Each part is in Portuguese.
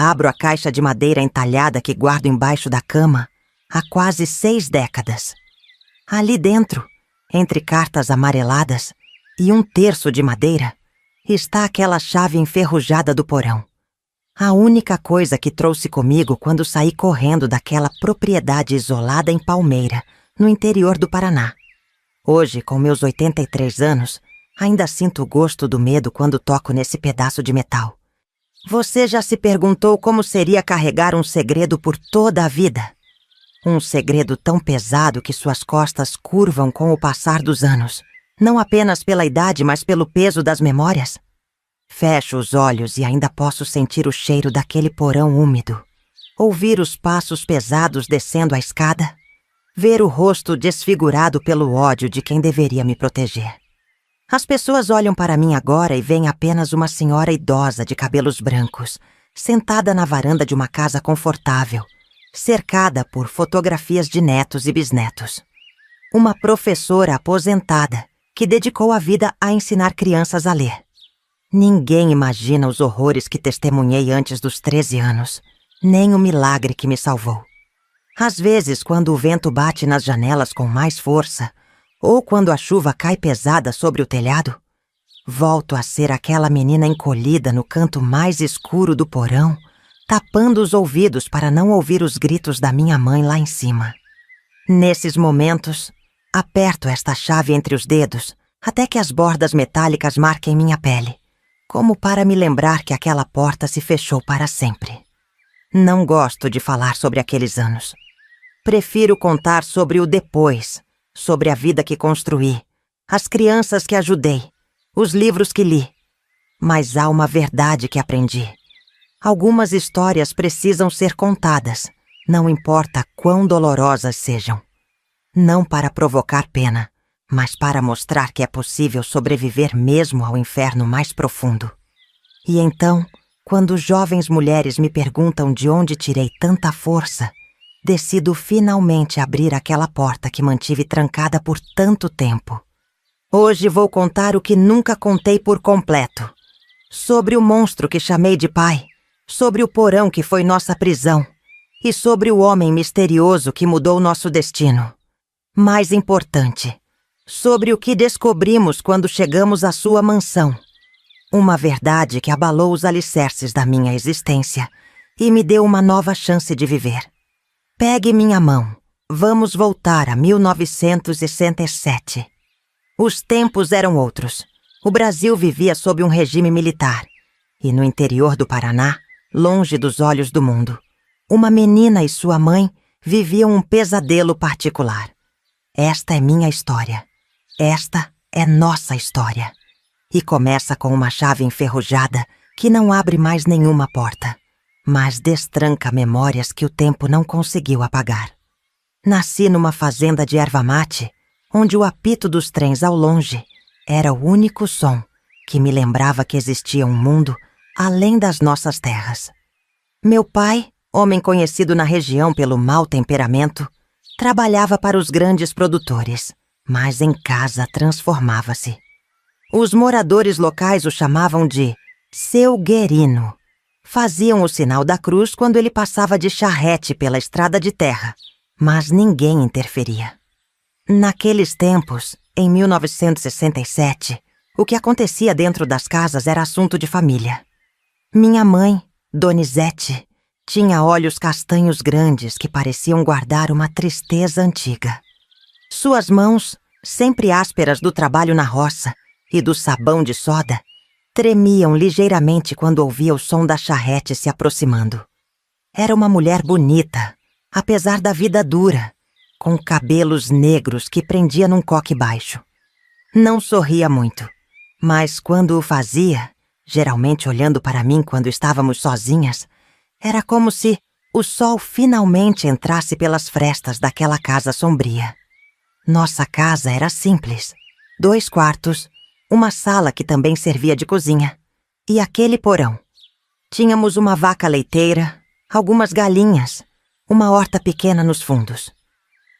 Abro a caixa de madeira entalhada que guardo embaixo da cama há quase 6 décadas. Ali dentro, entre cartas amareladas e um terço de madeira, está aquela chave enferrujada do porão. A única coisa que trouxe comigo quando saí correndo daquela propriedade isolada em Palmeira, no interior do Paraná. Hoje, com meus 83 anos, ainda sinto o gosto do medo quando toco nesse pedaço de metal. Você já se perguntou como seria carregar um segredo por toda a vida? Um segredo tão pesado que suas costas curvam com o passar dos anos, não apenas pela idade, mas pelo peso das memórias? Fecho os olhos e ainda posso sentir o cheiro daquele porão úmido, ouvir os passos pesados descendo a escada, ver o rosto desfigurado pelo ódio de quem deveria me proteger. As pessoas olham para mim agora e veem apenas uma senhora idosa de cabelos brancos, sentada na varanda de uma casa confortável, cercada por fotografias de netos e bisnetos. Uma professora aposentada que dedicou a vida a ensinar crianças a ler. Ninguém imagina os horrores que testemunhei antes dos 13 anos, nem o milagre que me salvou. Às vezes, quando o vento bate nas janelas com mais força, ou quando a chuva cai pesada sobre o telhado, volto a ser aquela menina encolhida no canto mais escuro do porão, tapando os ouvidos para não ouvir os gritos da minha mãe lá em cima. Nesses momentos, aperto esta chave entre os dedos até que as bordas metálicas marquem minha pele, como para me lembrar que aquela porta se fechou para sempre. Não gosto de falar sobre aqueles anos. Prefiro contar sobre o depois, sobre a vida que construí, as crianças que ajudei, os livros que li. Mas há uma verdade que aprendi. Algumas histórias precisam ser contadas, não importa quão dolorosas sejam. Não para provocar pena, mas para mostrar que é possível sobreviver mesmo ao inferno mais profundo. E então, quando jovens mulheres me perguntam de onde tirei tanta força, decido finalmente abrir aquela porta que mantive trancada por tanto tempo. Hoje vou contar o que nunca contei por completo. Sobre o monstro que chamei de pai, sobre o porão que foi nossa prisão e sobre o homem misterioso que mudou nosso destino. Mais importante, sobre o que descobrimos quando chegamos à sua mansão. Uma verdade que abalou os alicerces da minha existência e me deu uma nova chance de viver. Pegue minha mão. Vamos voltar a 1967. Os tempos eram outros. O Brasil vivia sob um regime militar. E no interior do Paraná, longe dos olhos do mundo, uma menina e sua mãe viviam um pesadelo particular. Esta é minha história. Esta é nossa história. E começa com uma chave enferrujada que não abre mais nenhuma porta, mas destranca memórias que o tempo não conseguiu apagar. Nasci numa fazenda de erva mate, onde o apito dos trens ao longe era o único som que me lembrava que existia um mundo além das nossas terras. Meu pai, homem conhecido na região pelo mau temperamento, trabalhava para os grandes produtores, mas em casa transformava-se. Os moradores locais o chamavam de Seu Guerino. Faziam o sinal da cruz quando ele passava de charrete pela estrada de terra, mas ninguém interferia. Naqueles tempos, em 1967, o que acontecia dentro das casas era assunto de família. Minha mãe, Donizete, tinha olhos castanhos grandes que pareciam guardar uma tristeza antiga. Suas mãos, sempre ásperas do trabalho na roça e do sabão de soda, tremiam ligeiramente quando ouvia o som da charrete se aproximando. Era uma mulher bonita, apesar da vida dura, com cabelos negros que prendia num coque baixo. Não sorria muito, mas quando o fazia, geralmente olhando para mim quando estávamos sozinhas, era como se o sol finalmente entrasse pelas frestas daquela casa sombria. Nossa casa era simples. 2 quartos, uma sala que também servia de cozinha, e aquele porão. Tínhamos uma vaca leiteira, algumas galinhas, uma horta pequena nos fundos.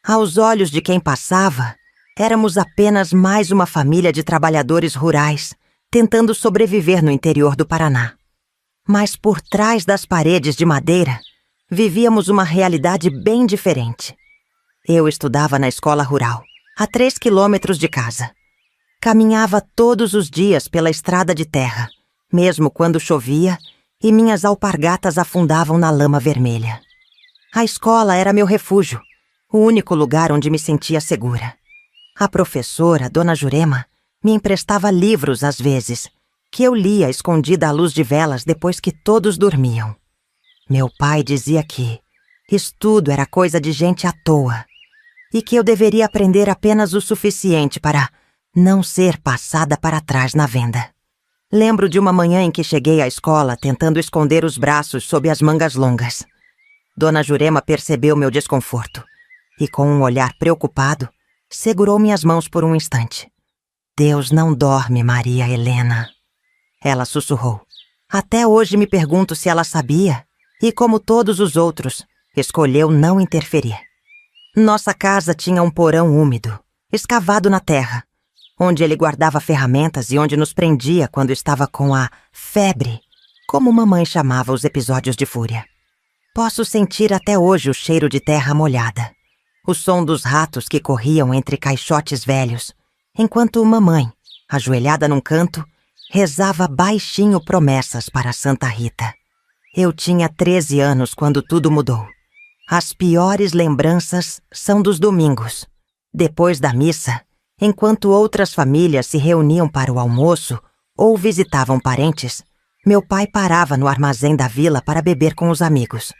Aos olhos de quem passava, éramos apenas mais uma família de trabalhadores rurais, tentando sobreviver no interior do Paraná. Mas por trás das paredes de madeira, vivíamos uma realidade bem diferente. Eu estudava na escola rural, a 3 quilômetros de casa. Caminhava todos os dias pela estrada de terra, mesmo quando chovia e minhas alpargatas afundavam na lama vermelha. A escola era meu refúgio, o único lugar onde me sentia segura. A professora, Dona Jurema, me emprestava livros às vezes, que eu lia escondida à luz de velas depois que todos dormiam. Meu pai dizia que estudo era coisa de gente à toa e que eu deveria aprender apenas o suficiente para não ser passada para trás na venda. Lembro de uma manhã em que cheguei à escola tentando esconder os braços sob as mangas longas. Dona Jurema percebeu meu desconforto e, com um olhar preocupado, segurou minhas mãos por um instante. Deus não dorme, Maria Helena. Ela sussurrou. Até hoje me pergunto se ela sabia e, como todos os outros, escolheu não interferir. Nossa casa tinha um porão úmido, escavado na terra, onde ele guardava ferramentas e onde nos prendia quando estava com a febre, como mamãe chamava os episódios de fúria. Posso sentir até hoje o cheiro de terra molhada, o som dos ratos que corriam entre caixotes velhos, enquanto mamãe, ajoelhada num canto, rezava baixinho promessas para Santa Rita. Eu tinha 13 anos quando tudo mudou. As piores lembranças são dos domingos. Depois da missa, enquanto outras famílias se reuniam para o almoço ou visitavam parentes, meu pai parava no armazém da vila para beber com os amigos.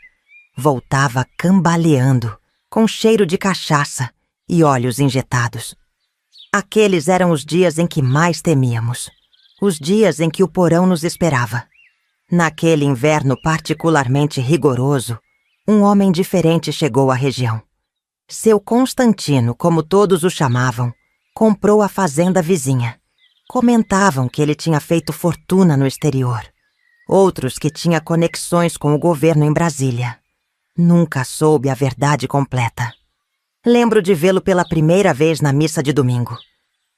Voltava cambaleando, com cheiro de cachaça e olhos injetados. Aqueles eram os dias em que mais temíamos, os dias em que o porão nos esperava. Naquele inverno particularmente rigoroso, um homem diferente chegou à região. Seu Constantino, como todos o chamavam, comprou a fazenda vizinha. Comentavam que ele tinha feito fortuna no exterior. Outros que tinha conexões com o governo em Brasília. Nunca soube a verdade completa. Lembro de vê-lo pela primeira vez na missa de domingo.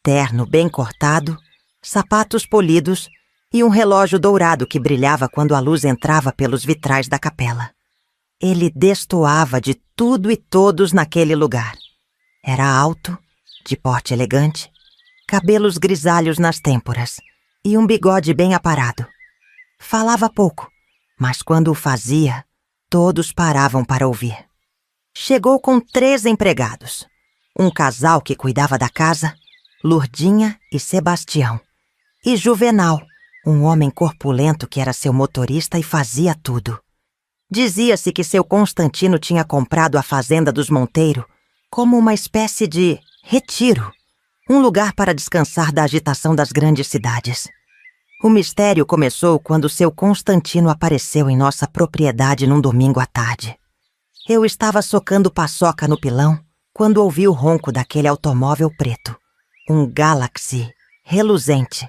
Terno bem cortado, sapatos polidos e um relógio dourado que brilhava quando a luz entrava pelos vitrais da capela. Ele destoava de tudo e todos naquele lugar. Era alto, de porte elegante, cabelos grisalhos nas têmporas e um bigode bem aparado. Falava pouco, mas quando o fazia, todos paravam para ouvir. Chegou com 3 empregados. Um casal que cuidava da casa, Lourdinha e Sebastião. E Juvenal, um homem corpulento que era seu motorista e fazia tudo. Dizia-se que seu Constantino tinha comprado a fazenda dos Monteiro como uma espécie de retiro, um lugar para descansar da agitação das grandes cidades. O mistério começou quando seu Constantino apareceu em nossa propriedade num domingo à tarde. Eu estava socando paçoca no pilão quando ouvi o ronco daquele automóvel preto, um Galaxy reluzente,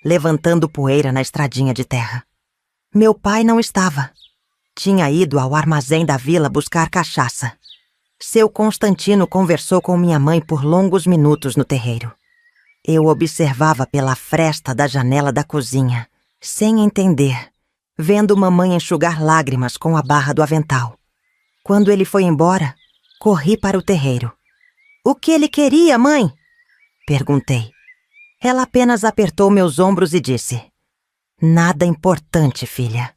levantando poeira na estradinha de terra. Meu pai não estava. Tinha ido ao armazém da vila buscar cachaça. Seu Constantino conversou com minha mãe por longos minutos no terreiro. Eu observava pela fresta da janela da cozinha, sem entender, vendo mamãe enxugar lágrimas com a barra do avental. Quando ele foi embora, corri para o terreiro. "O que ele queria, mãe?" perguntei. Ela apenas apertou meus ombros e disse: "Nada importante, filha."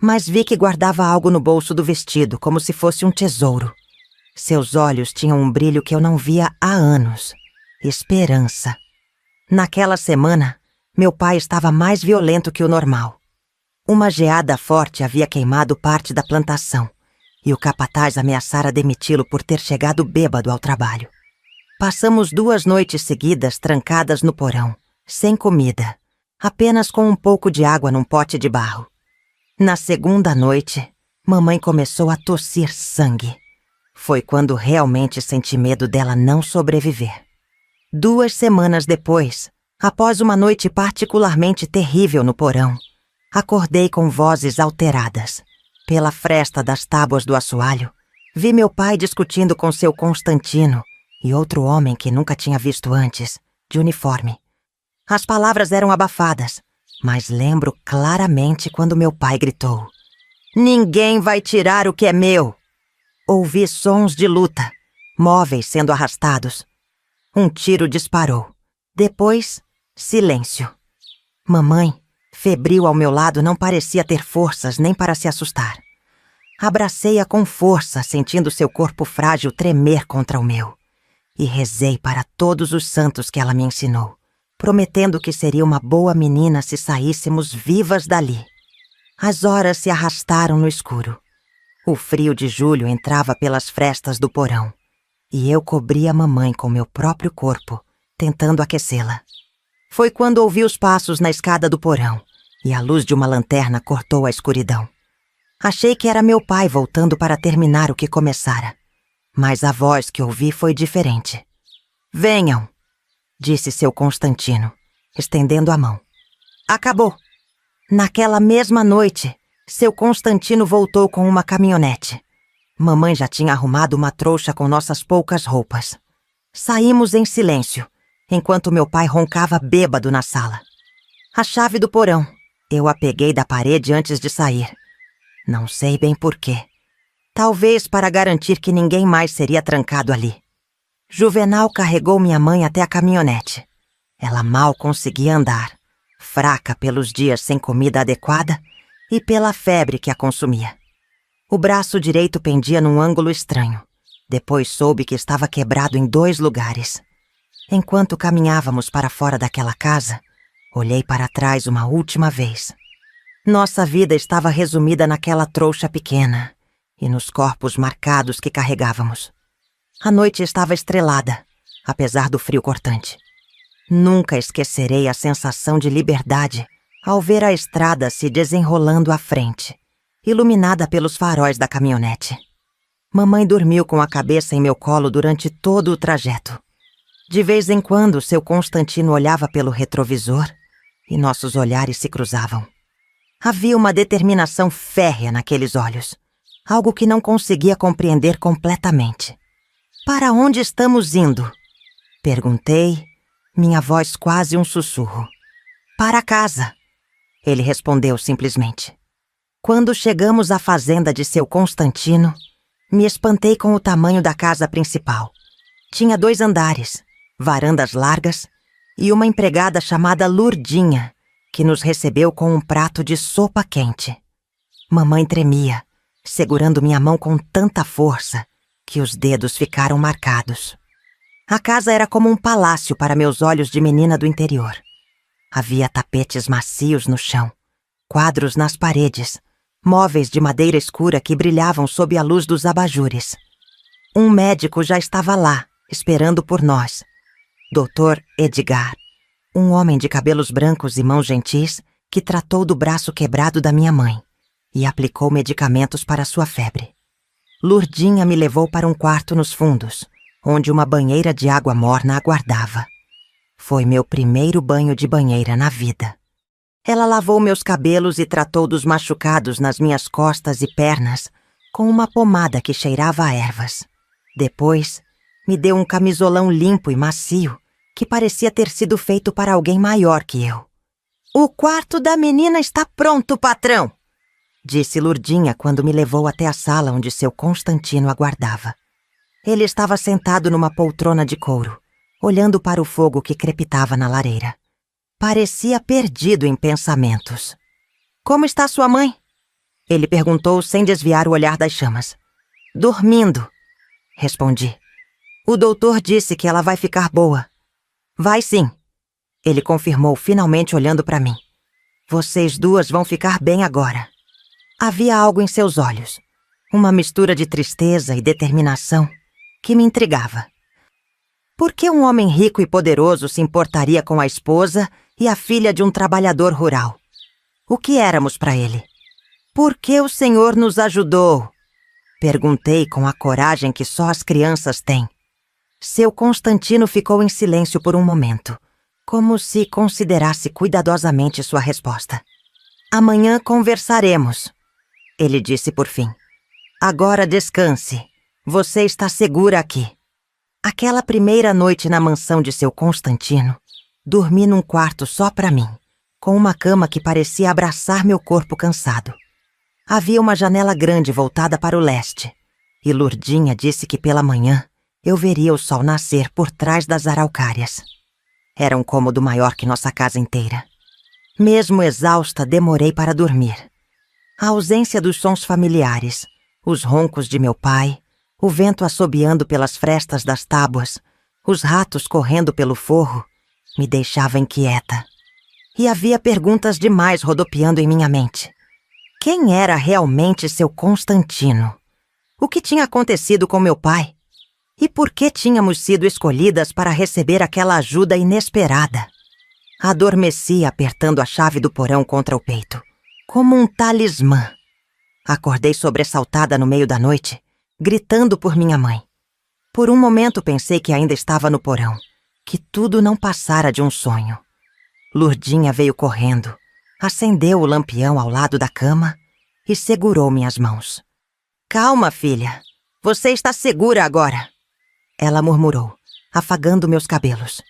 Mas vi que guardava algo no bolso do vestido, como se fosse um tesouro. Seus olhos tinham um brilho que eu não via há anos. Esperança. Naquela semana, meu pai estava mais violento que o normal. Uma geada forte havia queimado parte da plantação, e o capataz ameaçara demiti-lo por ter chegado bêbado ao trabalho. Passamos 2 noites seguidas trancadas no porão, sem comida, apenas com um pouco de água num pote de barro. Na segunda noite, mamãe começou a tossir sangue. Foi quando realmente senti medo dela não sobreviver. 2 semanas depois, após uma noite particularmente terrível no porão, acordei com vozes alteradas. Pela fresta das tábuas do assoalho, vi meu pai discutindo com seu Constantino e outro homem que nunca tinha visto antes, de uniforme. As palavras eram abafadas, mas lembro claramente quando meu pai gritou: "Ninguém vai tirar o que é meu!" Ouvi sons de luta, móveis sendo arrastados. Um tiro disparou. Depois, silêncio. Mamãe, febril ao meu lado, não parecia ter forças nem para se assustar. Abracei-a com força, sentindo seu corpo frágil tremer contra o meu. E rezei para todos os santos que ela me ensinou, prometendo que seria uma boa menina se saíssemos vivas dali. As horas se arrastaram no escuro. O frio de julho entrava pelas frestas do porão, e eu cobria a mamãe com meu próprio corpo, tentando aquecê-la. Foi quando ouvi os passos na escada do porão, e a luz de uma lanterna cortou a escuridão. Achei que era meu pai voltando para terminar o que começara, mas a voz que ouvi foi diferente. "Venham", disse seu Constantino, estendendo a mão. Acabou. Naquela mesma noite, seu Constantino voltou com uma caminhonete. Mamãe já tinha arrumado uma trouxa com nossas poucas roupas. Saímos em silêncio, enquanto meu pai roncava bêbado na sala. A chave do porão, eu a peguei da parede antes de sair. Não sei bem porquê. Talvez para garantir que ninguém mais seria trancado ali. Juvenal carregou minha mãe até a caminhonete. Ela mal conseguia andar, fraca pelos dias sem comida adequada e pela febre que a consumia. O braço direito pendia num ângulo estranho. Depois soube que estava quebrado em 2 lugares. Enquanto caminhávamos para fora daquela casa, olhei para trás uma última vez. Nossa vida estava resumida naquela trouxa pequena e nos corpos marcados que carregávamos. A noite estava estrelada, apesar do frio cortante. Nunca esquecerei a sensação de liberdade ao ver a estrada se desenrolando à frente, iluminada pelos faróis da caminhonete. Mamãe dormiu com a cabeça em meu colo durante todo o trajeto. De vez em quando, seu Constantino olhava pelo retrovisor e nossos olhares se cruzavam. Havia uma determinação férrea naqueles olhos, algo que não conseguia compreender completamente. "Para onde estamos indo?" perguntei, minha voz quase um sussurro. "Para casa", ele respondeu simplesmente. Quando chegamos à fazenda de seu Constantino, me espantei com o tamanho da casa principal. Tinha 2 andares, varandas largas e uma empregada chamada Lurdinha, que nos recebeu com um prato de sopa quente. Mamãe tremia, segurando minha mão com tanta força que os dedos ficaram marcados. A casa era como um palácio para meus olhos de menina do interior. Havia tapetes macios no chão, quadros nas paredes, móveis de madeira escura que brilhavam sob a luz dos abajures. Um médico já estava lá, esperando por nós. Dr. Edgar, um homem de cabelos brancos e mãos gentis que tratou do braço quebrado da minha mãe e aplicou medicamentos para sua febre. Lurdinha me levou para um quarto nos fundos, onde uma banheira de água morna aguardava. Foi meu primeiro banho de banheira na vida. Ela lavou meus cabelos e tratou dos machucados nas minhas costas e pernas com uma pomada que cheirava a ervas. Depois, me deu um camisolão limpo e macio que parecia ter sido feito para alguém maior que eu. "O quarto da menina está pronto, patrão!" disse Lurdinha quando me levou até a sala onde seu Constantino aguardava. Ele estava sentado numa poltrona de couro, olhando para o fogo que crepitava na lareira. Parecia perdido em pensamentos. "Como está sua mãe?" ele perguntou sem desviar o olhar das chamas. "Dormindo", respondi. "O doutor disse que ela vai ficar boa." "Vai sim", ele confirmou, finalmente olhando para mim. "Vocês duas vão ficar bem agora." Havia algo em seus olhos, uma mistura de tristeza e determinação que me intrigava. Por que um homem rico e poderoso se importaria com a esposa e a filha de um trabalhador rural? O que éramos para ele? "Por que o Senhor nos ajudou?" perguntei com a coragem que só as crianças têm. Seu Constantino ficou em silêncio por um momento, como se considerasse cuidadosamente sua resposta. "Amanhã conversaremos", ele disse por fim. "Agora descanse. Você está segura aqui." Aquela primeira noite na mansão de seu Constantino, dormi num quarto só para mim, com uma cama que parecia abraçar meu corpo cansado. Havia uma janela grande voltada para o leste, e Lurdinha disse que pela manhã eu veria o sol nascer por trás das araucárias. Era um cômodo maior que nossa casa inteira. Mesmo exausta, demorei para dormir. A ausência dos sons familiares, os roncos de meu pai, o vento assobiando pelas frestas das tábuas, os ratos correndo pelo forro, me deixava inquieta. E havia perguntas demais rodopiando em minha mente. Quem era realmente seu Constantino? O que tinha acontecido com meu pai? E por que tínhamos sido escolhidas para receber aquela ajuda inesperada? Adormeci apertando a chave do porão contra o peito, como um talismã. Acordei sobressaltada no meio da noite, gritando por minha mãe. Por um momento pensei que ainda estava no porão, que tudo não passara de um sonho. Lurdinha veio correndo, acendeu o lampião ao lado da cama e segurou minhas mãos. "Calma, filha. Você está segura agora", ela murmurou, afagando meus cabelos.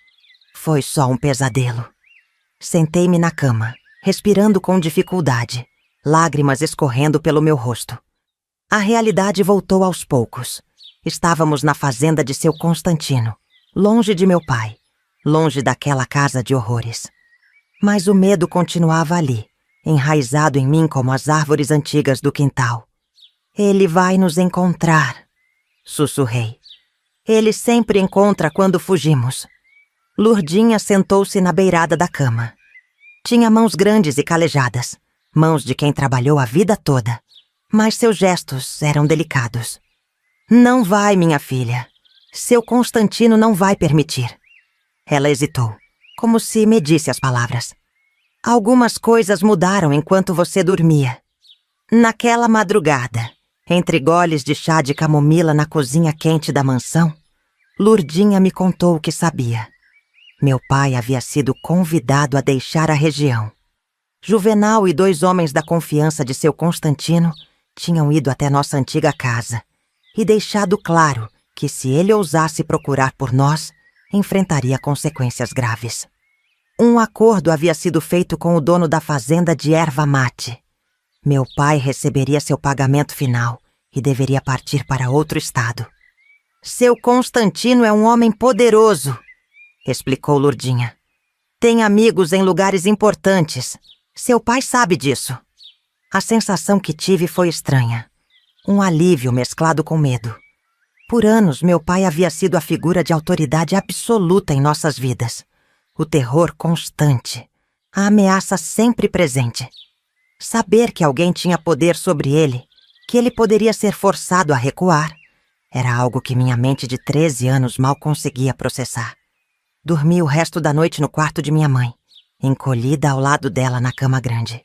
Foi só um pesadelo. Sentei-me na cama, respirando com dificuldade, lágrimas escorrendo pelo meu rosto. A realidade voltou aos poucos. Estávamos na fazenda de seu Constantino, longe de meu pai, longe daquela casa de horrores. Mas o medo continuava ali, enraizado em mim como as árvores antigas do quintal. "Ele vai nos encontrar", sussurrei. "Ele sempre encontra quando fugimos." Lurdinha sentou-se na beirada da cama. Tinha mãos grandes e calejadas, mãos de quem trabalhou a vida toda, mas seus gestos eram delicados. "Não vai, minha filha. Seu Constantino não vai permitir." Ela hesitou, como se medisse as palavras. "Algumas coisas mudaram enquanto você dormia. Naquela madrugada, entre goles de chá de camomila na cozinha quente da mansão, Lurdinha me contou o que sabia. Meu pai havia sido convidado a deixar a região. Juvenal e 2 homens da confiança de seu Constantino tinham ido até nossa antiga casa e deixado claro que se ele ousasse procurar por nós, enfrentaria consequências graves. Um acordo havia sido feito com o dono da fazenda de erva mate. Meu pai receberia seu pagamento final e deveria partir para outro estado. "Seu Constantino é um homem poderoso", explicou Lurdinha. "Tem amigos em lugares importantes. Seu pai sabe disso." A sensação que tive foi estranha. Um alívio mesclado com medo. Por anos, meu pai havia sido a figura de autoridade absoluta em nossas vidas. O terror constante. A ameaça sempre presente. Saber que alguém tinha poder sobre ele, que ele poderia ser forçado a recuar, era algo que minha mente de 13 anos mal conseguia processar. Dormi o resto da noite no quarto de minha mãe, encolhida ao lado dela na cama grande.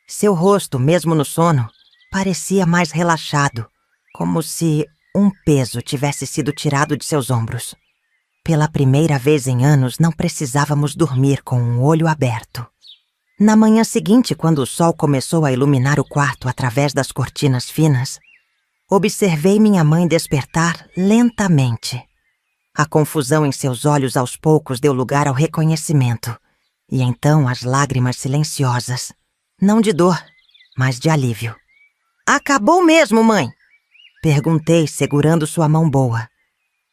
Seu rosto, mesmo no sono, parecia mais relaxado, como se um peso tivesse sido tirado de seus ombros. Pela primeira vez em anos, não precisávamos dormir com um olho aberto. Na manhã seguinte, quando o sol começou a iluminar o quarto através das cortinas finas, observei minha mãe despertar lentamente. A confusão em seus olhos aos poucos deu lugar ao reconhecimento, e então as lágrimas silenciosas, não de dor, mas de alívio. "Acabou mesmo, mãe?" perguntei, segurando sua mão boa.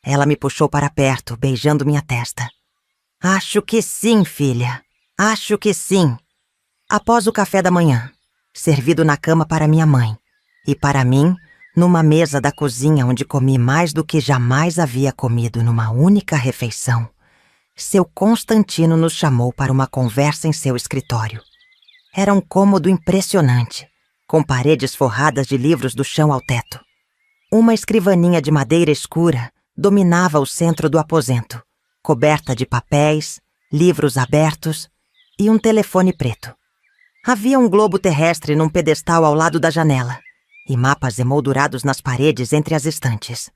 Ela me puxou para perto, beijando minha testa. "Acho que sim, filha. Acho que sim." Após o café da manhã, servido na cama para minha mãe, e para mim, numa mesa da cozinha onde comi mais do que jamais havia comido numa única refeição, seu Constantino nos chamou para uma conversa em seu escritório. Era um cômodo impressionante, com paredes forradas de livros do chão ao teto. Uma escrivaninha de madeira escura dominava o centro do aposento, coberta de papéis, livros abertos e um telefone preto. Havia um globo terrestre num pedestal ao lado da janela e mapas emoldurados nas paredes entre as estantes.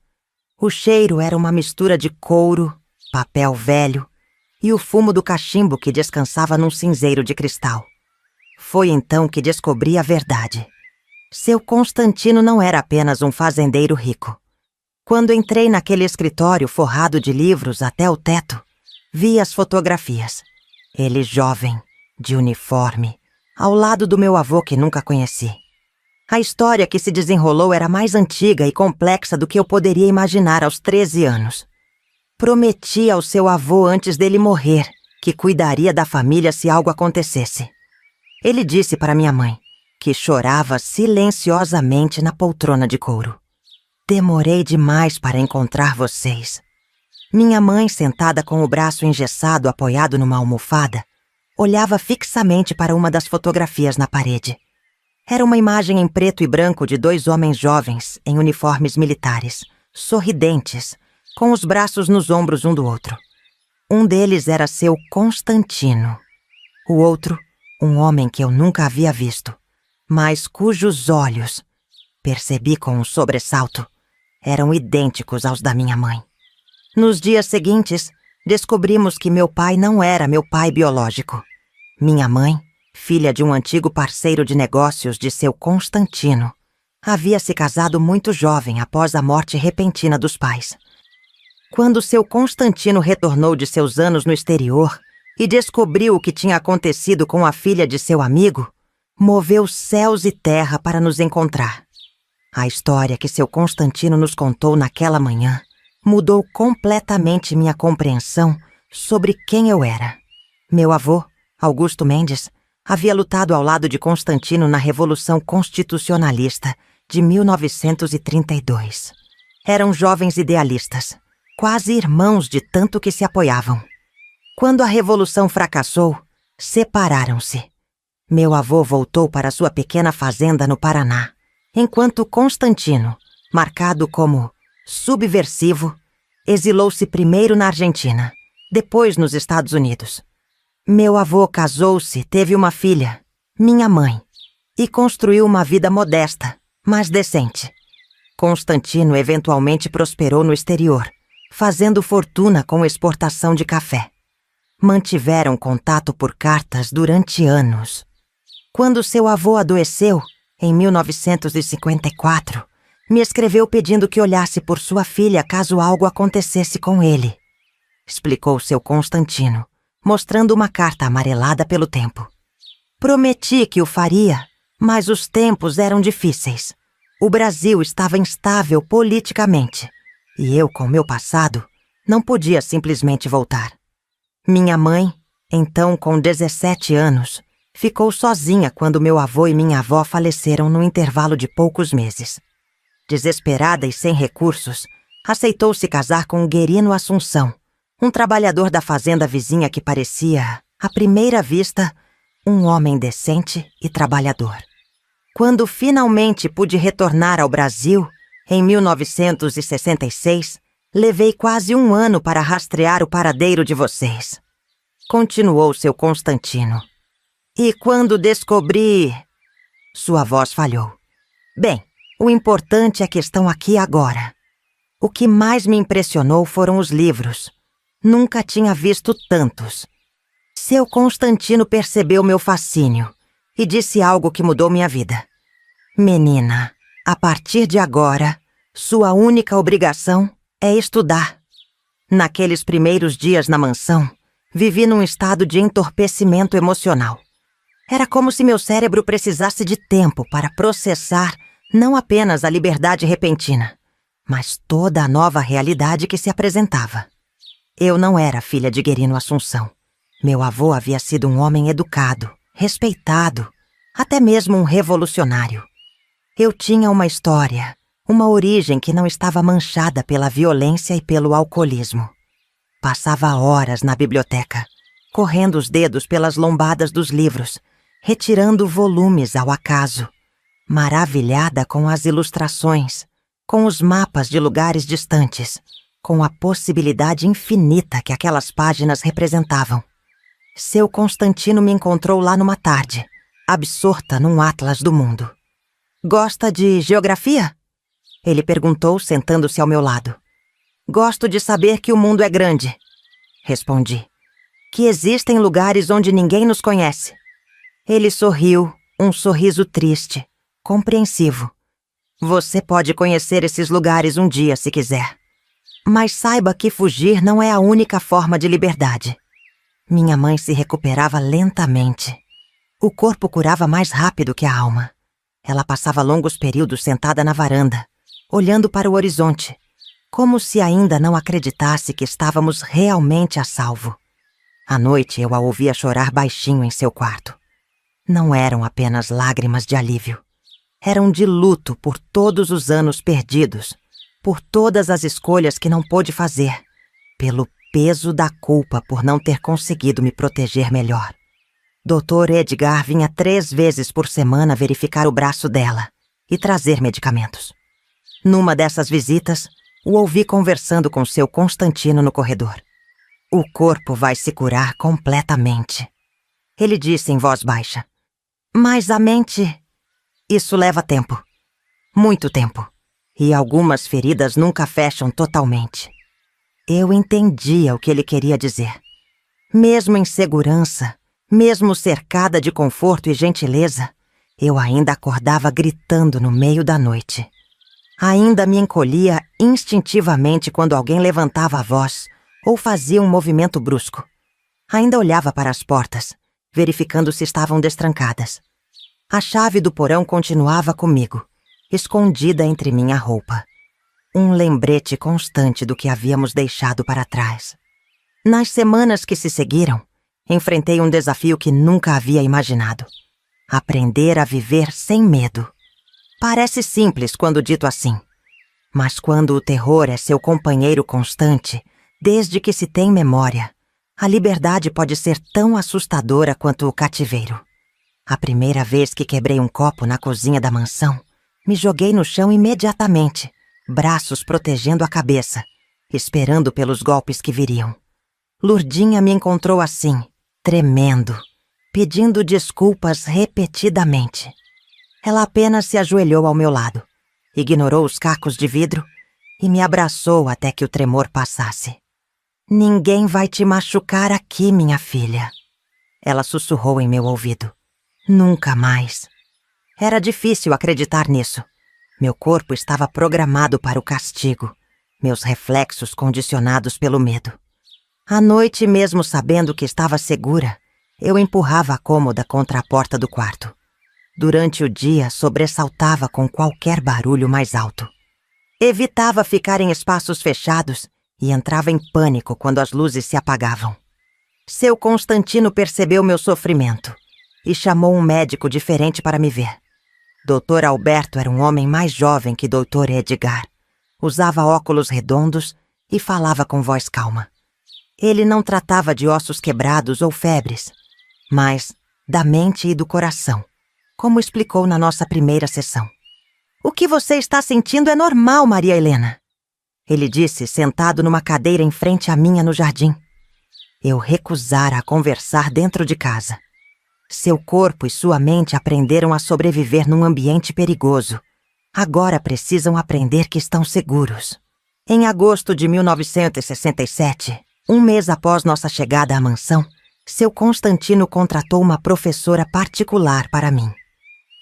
O cheiro era uma mistura de couro, papel velho e o fumo do cachimbo que descansava num cinzeiro de cristal. Foi então que descobri a verdade. Seu Constantino não era apenas um fazendeiro rico. Quando entrei naquele escritório forrado de livros até o teto, vi as fotografias. Ele jovem, de uniforme, ao lado do meu avô que nunca conheci. A história que se desenrolou era mais antiga e complexa do que eu poderia imaginar aos 13 anos. Prometi ao seu avô antes dele morrer que cuidaria da família se algo acontecesse. Ele disse para minha mãe, que chorava silenciosamente na poltrona de couro: "Demorei demais para encontrar vocês." Minha mãe, sentada com o braço engessado apoiado numa almofada, olhava fixamente para uma das fotografias na parede. Era uma imagem em preto e branco de 2 homens jovens em uniformes militares, sorridentes, com os braços nos ombros um do outro. Um deles era seu Constantino. O outro, um homem que eu nunca havia visto, mas cujos olhos, percebi com um sobressalto, eram idênticos aos da minha mãe. Nos dias seguintes, descobrimos que meu pai não era meu pai biológico. Minha mãe, filha de um antigo parceiro de negócios de seu Constantino, havia se casado muito jovem após a morte repentina dos pais. Quando seu Constantino retornou de seus anos no exterior e descobriu o que tinha acontecido com a filha de seu amigo, moveu céus e terra para nos encontrar. A história que seu Constantino nos contou naquela manhã mudou completamente minha compreensão sobre quem eu era. Meu avô, Augusto Mendes, havia lutado ao lado de Constantino na Revolução Constitucionalista de 1932. Eram jovens idealistas, quase irmãos de tanto que se apoiavam. Quando a Revolução fracassou, separaram-se. Meu avô voltou para sua pequena fazenda no Paraná, enquanto Constantino, marcado como subversivo, exilou-se primeiro na Argentina, depois nos Estados Unidos. Meu avô casou-se, teve uma filha, minha mãe, e construiu uma vida modesta, mas decente. Constantino eventualmente prosperou no exterior, fazendo fortuna com exportação de café. Mantiveram contato por cartas durante anos. Quando seu avô adoeceu, em 1954, me escreveu pedindo que olhasse por sua filha caso algo acontecesse com ele. Explicou seu Constantino, mostrando uma carta amarelada pelo tempo. Prometi que o faria, mas os tempos eram difíceis. O Brasil estava instável politicamente, e eu, com meu passado, não podia simplesmente voltar. Minha mãe, então com 17 anos, ficou sozinha quando meu avô e minha avó faleceram no intervalo de poucos meses. Desesperada e sem recursos, aceitou se casar com Guerino Assunção, um trabalhador da fazenda vizinha que parecia, à primeira vista, um homem decente e trabalhador. Quando finalmente pude retornar ao Brasil, em 1966, levei quase 1 ano para rastrear o paradeiro de vocês. Continuou seu Constantino. E quando descobri... Sua voz falhou. Bem, o importante é que estão aqui agora. O que mais me impressionou foram os livros. Nunca tinha visto tantos. Seu Constantino percebeu meu fascínio e disse algo que mudou minha vida. Menina, a partir de agora, sua única obrigação é estudar. Naqueles primeiros dias na mansão, vivi num estado de entorpecimento emocional. Era como se meu cérebro precisasse de tempo para processar não apenas a liberdade repentina, mas toda a nova realidade que se apresentava. Eu não era filha de Guerino Assunção. Meu avô havia sido um homem educado, respeitado, até mesmo um revolucionário. Eu tinha uma história, uma origem que não estava manchada pela violência e pelo alcoolismo. Passava horas na biblioteca, correndo os dedos pelas lombadas dos livros, retirando volumes ao acaso, maravilhada com as ilustrações, com os mapas de lugares distantes, com a possibilidade infinita que aquelas páginas representavam. Seu Constantino me encontrou lá numa tarde, absorta num atlas do mundo. Gosta de geografia? Ele perguntou, sentando-se ao meu lado. Gosto de saber que o mundo é grande, respondi. Que existem lugares onde ninguém nos conhece. Ele sorriu, um sorriso triste, compreensivo. Você pode conhecer esses lugares um dia se quiser. Mas saiba que fugir não é a única forma de liberdade. Minha mãe se recuperava lentamente. O corpo curava mais rápido que a alma. Ela passava longos períodos sentada na varanda, olhando para o horizonte, como se ainda não acreditasse que estávamos realmente a salvo. À noite eu a ouvia chorar baixinho em seu quarto. Não eram apenas lágrimas de alívio. Eram de luto por todos os anos perdidos, por todas as escolhas que não pôde fazer, pelo peso da culpa por não ter conseguido me proteger melhor. Dr. Edgar vinha 3 vezes por semana verificar o braço dela e trazer medicamentos. Numa dessas visitas, o ouvi conversando com seu Constantino no corredor. O corpo vai se curar completamente. Ele disse em voz baixa. Mas a mente... Isso leva tempo. Muito tempo. E algumas feridas nunca fecham totalmente. Eu entendia o que ele queria dizer. Mesmo em segurança, mesmo cercada de conforto e gentileza, eu ainda acordava gritando no meio da noite. Ainda me encolhia instintivamente quando alguém levantava a voz ou fazia um movimento brusco. Ainda olhava para as portas, verificando se estavam destrancadas. A chave do porão continuava comigo, escondida entre minha roupa. Um lembrete constante do que havíamos deixado para trás. Nas semanas que se seguiram, enfrentei um desafio que nunca havia imaginado. Aprender a viver sem medo. Parece simples quando dito assim, mas quando o terror é seu companheiro constante, desde que se tem memória, a liberdade pode ser tão assustadora quanto o cativeiro. A primeira vez que quebrei um copo na cozinha da mansão, me joguei no chão imediatamente, braços protegendo a cabeça, esperando pelos golpes que viriam. Lurdinha me encontrou assim, tremendo, pedindo desculpas repetidamente. Ela apenas se ajoelhou ao meu lado, ignorou os cacos de vidro e me abraçou até que o tremor passasse. Ninguém vai te machucar aqui, minha filha. Ela sussurrou em meu ouvido. Nunca mais. Era difícil acreditar nisso. Meu corpo estava programado para o castigo, meus reflexos condicionados pelo medo. À noite, mesmo sabendo que estava segura, eu empurrava a cômoda contra a porta do quarto. Durante o dia, sobressaltava com qualquer barulho mais alto. Evitava ficar em espaços fechados e entrava em pânico quando as luzes se apagavam. Seu Constantino percebeu meu sofrimento e chamou um médico diferente para me ver. Dr. Alberto era um homem mais jovem que Dr. Edgar. Usava óculos redondos e falava com voz calma. Ele não tratava de ossos quebrados ou febres, mas da mente e do coração, como explicou na nossa primeira sessão. O que você está sentindo é normal, Maria Helena, ele disse, sentado numa cadeira em frente à minha no jardim. Eu recusara a conversar dentro de casa. Seu corpo e sua mente aprenderam a sobreviver num ambiente perigoso. Agora precisam aprender que estão seguros. Em agosto de 1967, um mês após nossa chegada à mansão, seu Constantino contratou uma professora particular para mim.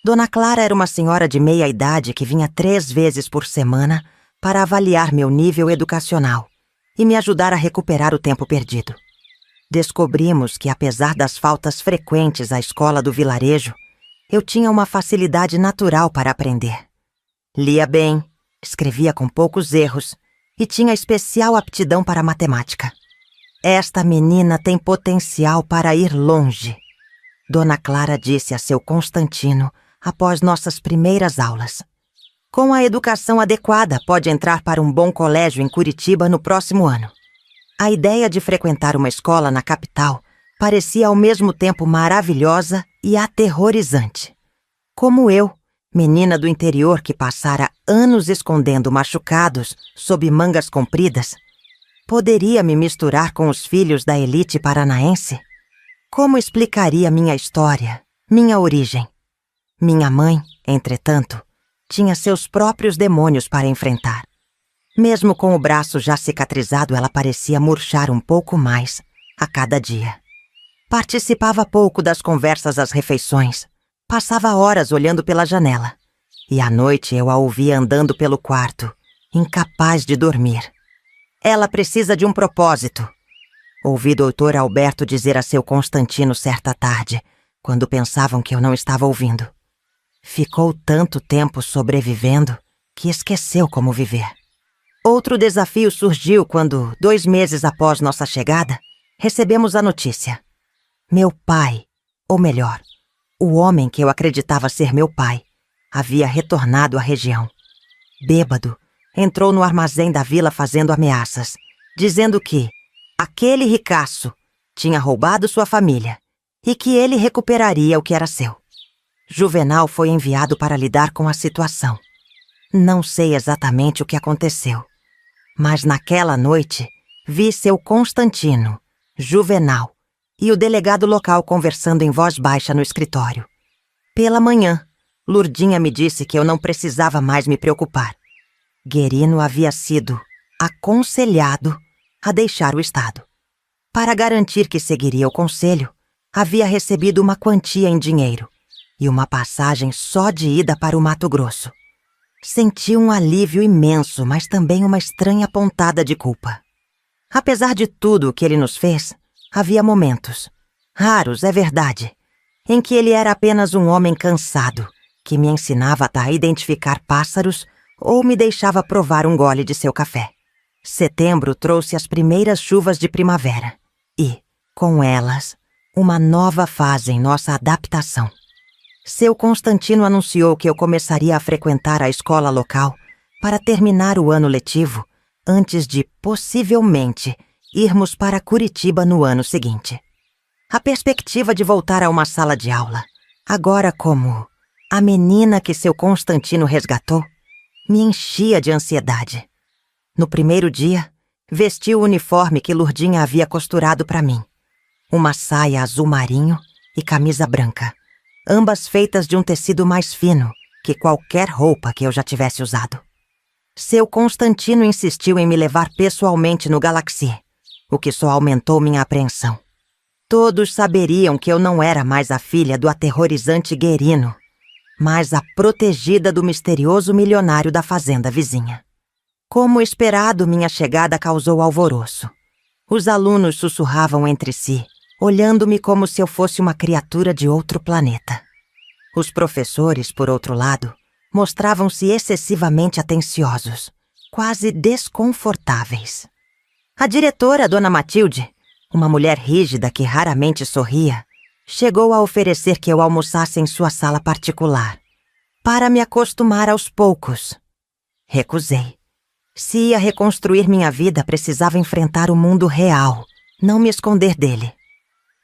Dona Clara era uma senhora de meia-idade que vinha 3 vezes por semana para avaliar meu nível educacional e me ajudar a recuperar o tempo perdido. Descobrimos que, apesar das faltas frequentes à escola do vilarejo, eu tinha uma facilidade natural para aprender. Lia bem, escrevia com poucos erros e tinha especial aptidão para matemática. Esta menina tem potencial para ir longe, Dona Clara disse a seu Constantino após nossas primeiras aulas. Com a educação adequada, pode entrar para um bom colégio em Curitiba no próximo ano. A ideia de frequentar uma escola na capital parecia ao mesmo tempo maravilhosa e aterrorizante. Como eu, menina do interior que passara anos escondendo machucados sob mangas compridas, poderia me misturar com os filhos da elite paranaense? Como explicaria minha história, minha origem? Minha mãe, entretanto, tinha seus próprios demônios para enfrentar. Mesmo com o braço já cicatrizado, ela parecia murchar um pouco mais a cada dia. Participava pouco das conversas às refeições. Passava horas olhando pela janela. E à noite eu a ouvia andando pelo quarto, incapaz de dormir. Ela precisa de um propósito. ouvi doutor Alberto dizer a seu Constantino certa tarde, quando pensavam que eu não estava ouvindo. Ficou tanto tempo sobrevivendo que esqueceu como viver. Outro desafio surgiu quando, 2 meses após nossa chegada, recebemos a notícia. Meu pai, ou melhor, o homem que eu acreditava ser meu pai, havia retornado à região. Bêbado, entrou no armazém da vila fazendo ameaças, dizendo que aquele ricaço tinha roubado sua família e que ele recuperaria o que era seu. Juvenal foi enviado para lidar com a situação. Não sei exatamente o que aconteceu, mas naquela noite vi seu Constantino, Juvenal, e o delegado local conversando em voz baixa no escritório. Pela manhã, Lurdinha me disse que eu não precisava mais me preocupar. Guerino havia sido aconselhado a deixar o estado. Para garantir que seguiria o conselho, havia recebido uma quantia em dinheiro e uma passagem só de ida para o Mato Grosso. Senti um alívio imenso, mas também uma estranha pontada de culpa. Apesar de tudo o que ele nos fez, havia momentos, raros, é verdade, em que ele era apenas um homem cansado, que me ensinava a identificar pássaros ou me deixava provar um gole de seu café. Setembro trouxe as primeiras chuvas de primavera e, com elas, uma nova fase em nossa adaptação. Seu Constantino anunciou que eu começaria a frequentar a escola local para terminar o ano letivo antes de, possivelmente, irmos para Curitiba no ano seguinte. A perspectiva de voltar a uma sala de aula, agora como a menina que seu Constantino resgatou, me enchia de ansiedade. No primeiro dia, vesti o uniforme que Lurdinha havia costurado para mim. Uma saia azul marinho e camisa branca, ambas feitas de um tecido mais fino que qualquer roupa que eu já tivesse usado. Seu Constantino insistiu em me levar pessoalmente no Galaxy, o que só aumentou minha apreensão. Todos saberiam que eu não era mais a filha do aterrorizante Guerino, mas a protegida do misterioso milionário da fazenda vizinha. Como esperado, minha chegada causou alvoroço. Os alunos sussurravam entre si, olhando-me como se eu fosse uma criatura de outro planeta. Os professores, por outro lado, mostravam-se excessivamente atenciosos, quase desconfortáveis. A diretora, Dona Matilde, uma mulher rígida que raramente sorria, chegou a oferecer que eu almoçasse em sua sala particular, para me acostumar aos poucos. Recusei. Se ia reconstruir minha vida, precisava enfrentar o mundo real, não me esconder dele.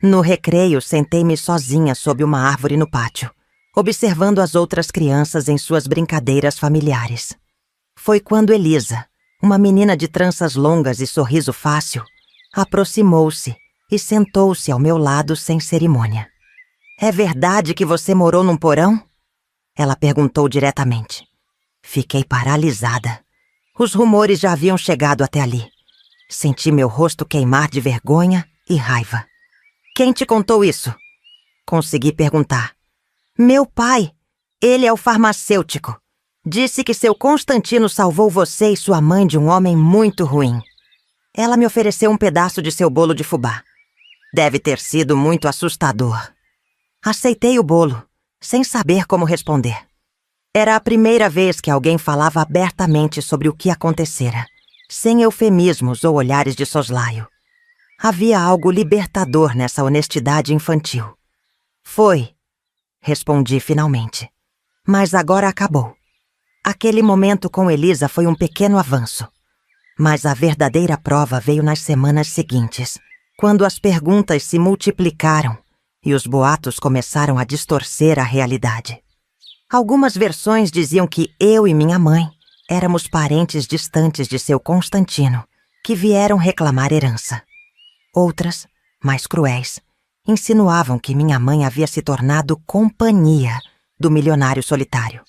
No recreio, sentei-me sozinha sob uma árvore no pátio, observando as outras crianças em suas brincadeiras familiares. Foi quando Elisa, uma menina de tranças longas e sorriso fácil, aproximou-se e sentou-se ao meu lado sem cerimônia. "É verdade que você morou num porão?" Ela perguntou diretamente. Fiquei paralisada. Os rumores já haviam chegado até ali. Senti meu rosto queimar de vergonha e raiva. "Quem te contou isso?" Consegui perguntar. "Meu pai. Ele é o farmacêutico. Disse que seu Constantino salvou você e sua mãe de um homem muito ruim. Ela me ofereceu um pedaço de seu bolo de fubá. Deve ter sido muito assustador." Aceitei o bolo, sem saber como responder. Era a primeira vez que alguém falava abertamente sobre o que acontecera, sem eufemismos ou olhares de soslaio. Havia algo libertador nessa honestidade infantil. "Foi", respondi finalmente. Mas agora acabou. Aquele momento com Elisa foi um pequeno avanço. Mas a verdadeira prova veio nas semanas seguintes, quando as perguntas se multiplicaram e os boatos começaram a distorcer a realidade. Algumas versões diziam que eu e minha mãe éramos parentes distantes de seu Constantino, que vieram reclamar herança. Outras, mais cruéis, insinuavam que minha mãe havia se tornado companhia do milionário solitário.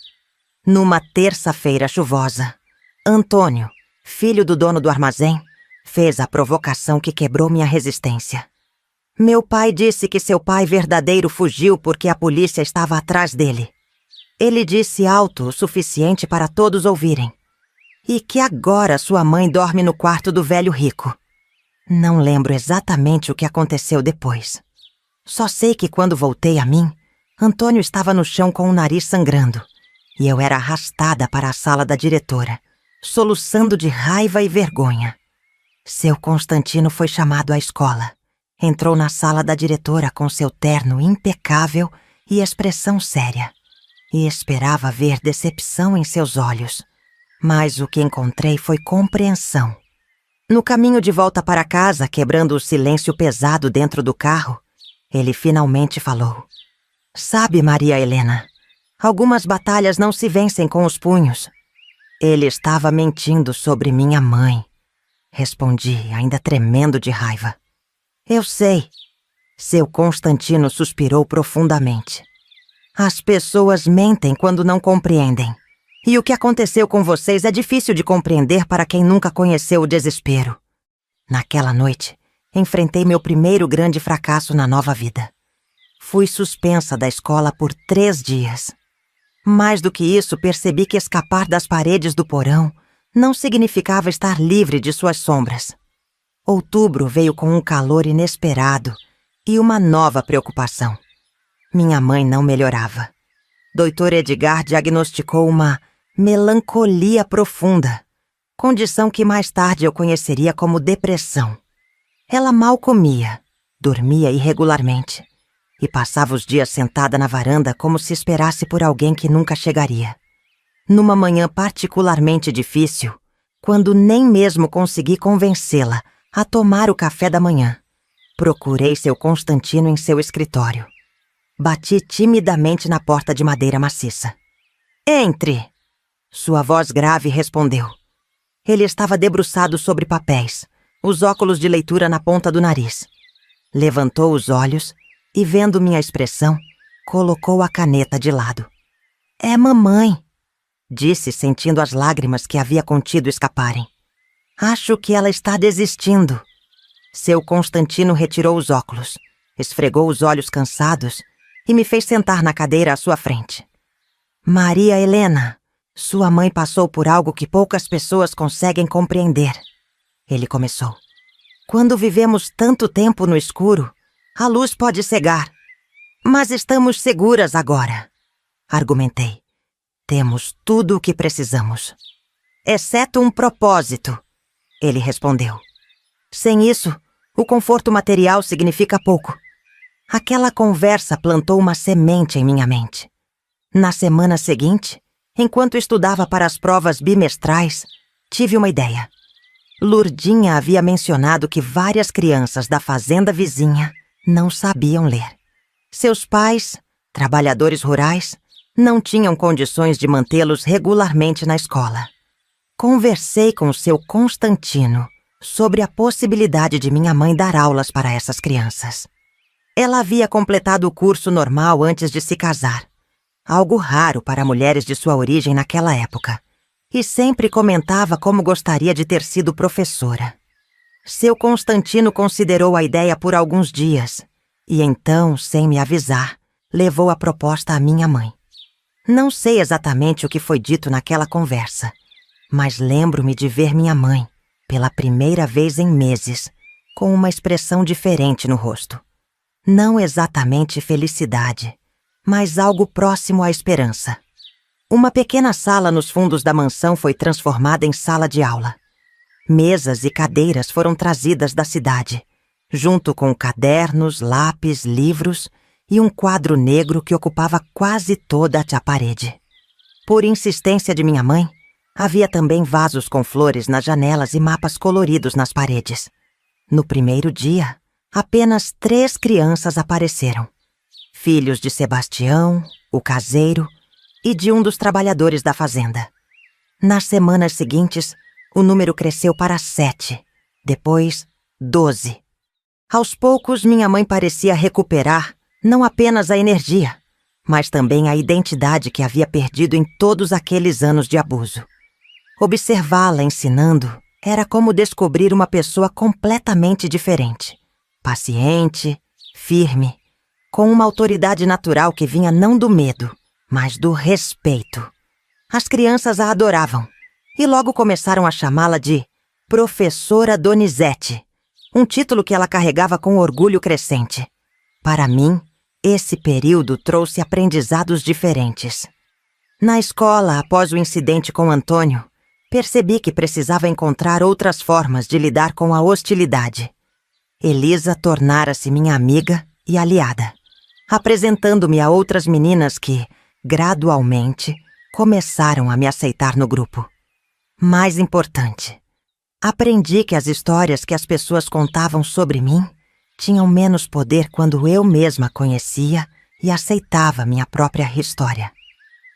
Numa terça-feira chuvosa, Antônio, filho do dono do armazém, fez a provocação que quebrou minha resistência. Meu pai disse que seu pai verdadeiro fugiu porque a polícia estava atrás dele. Ele disse alto o suficiente para todos ouvirem. E que agora sua mãe dorme no quarto do velho rico. Não lembro exatamente o que aconteceu depois. Só sei que quando voltei a mim, Antônio estava no chão com o nariz sangrando e eu era arrastada para a sala da diretora, soluçando de raiva e vergonha. Seu Constantino foi chamado à escola. Entrou na sala da diretora com seu terno impecável e expressão séria. E esperava ver decepção em seus olhos. Mas o que encontrei foi compreensão. No caminho de volta para casa, quebrando o silêncio pesado dentro do carro, ele finalmente falou: "Sabe, Maria Helena, algumas batalhas não se vencem com os punhos." Ele estava mentindo sobre minha mãe. Respondi, ainda tremendo de raiva. "Eu sei." Seu Constantino suspirou profundamente. "As pessoas mentem quando não compreendem. E o que aconteceu com vocês é difícil de compreender para quem nunca conheceu o desespero." Naquela noite, enfrentei meu primeiro grande fracasso na nova vida. Fui suspensa da escola por 3 dias. Mais do que isso, percebi que escapar das paredes do porão não significava estar livre de suas sombras. Outubro veio com um calor inesperado e uma nova preocupação. Minha mãe não melhorava. Dr. Edgar diagnosticou uma melancolia profunda, condição que mais tarde eu conheceria como depressão. Ela mal comia, dormia irregularmente e passava os dias sentada na varanda como se esperasse por alguém que nunca chegaria. Numa manhã particularmente difícil, quando nem mesmo consegui convencê-la a tomar o café da manhã, procurei seu Constantino em seu escritório. Bati timidamente na porta de madeira maciça. "Entre!" Sua voz grave respondeu. Ele estava debruçado sobre papéis, os óculos de leitura na ponta do nariz. Levantou os olhos e, vendo minha expressão, colocou a caneta de lado. "É mamãe", disse, sentindo as lágrimas que havia contido escaparem. "Acho que ela está desistindo." Seu Constantino retirou os óculos, esfregou os olhos cansados e me fez sentar na cadeira à sua frente. "Maria Helena, sua mãe passou por algo que poucas pessoas conseguem compreender." Ele começou. "Quando vivemos tanto tempo no escuro, a luz pode cegar. Mas estamos seguras agora", argumentei. "Temos tudo o que precisamos. Exceto um propósito", ele respondeu. "Sem isso, o conforto material significa pouco." Aquela conversa plantou uma semente em minha mente. Na semana seguinte, enquanto estudava para as provas bimestrais, tive uma ideia. Lurdinha havia mencionado que várias crianças da fazenda vizinha não sabiam ler. Seus pais, trabalhadores rurais, não tinham condições de mantê-los regularmente na escola. Conversei com seu Constantino sobre a possibilidade de minha mãe dar aulas para essas crianças. Ela havia completado o curso normal antes de se casar, algo raro para mulheres de sua origem naquela época, e sempre comentava como gostaria de ter sido professora. Seu Constantino considerou a ideia por alguns dias, e então, sem me avisar, levou a proposta à minha mãe. Não sei exatamente o que foi dito naquela conversa, mas lembro-me de ver minha mãe, pela primeira vez em meses, com uma expressão diferente no rosto. Não exatamente felicidade, mas algo próximo à esperança. Uma pequena sala nos fundos da mansão foi transformada em sala de aula. Mesas e cadeiras foram trazidas da cidade, junto com cadernos, lápis, livros e um quadro negro que ocupava quase toda a parede. Por insistência de minha mãe, havia também vasos com flores nas janelas e mapas coloridos nas paredes. No primeiro dia, apenas 3 crianças apareceram. Filhos de Sebastião, o caseiro, e de um dos trabalhadores da fazenda. Nas semanas seguintes, o número cresceu para 7, depois 12. Aos poucos, minha mãe parecia recuperar não apenas a energia, mas também a identidade que havia perdido em todos aqueles anos de abuso. Observá-la ensinando era como descobrir uma pessoa completamente diferente, paciente, firme, com uma autoridade natural que vinha não do medo, mas do respeito. As crianças a adoravam e logo começaram a chamá-la de Professora Donizete, um título que ela carregava com orgulho crescente. Para mim, esse período trouxe aprendizados diferentes. Na escola, após o incidente com Antônio, percebi que precisava encontrar outras formas de lidar com a hostilidade. Elisa tornara-se minha amiga e aliada, apresentando-me a outras meninas que, gradualmente, começaram a me aceitar no grupo. Mais importante, aprendi que as histórias que as pessoas contavam sobre mim tinham menos poder quando eu mesma conhecia e aceitava minha própria história.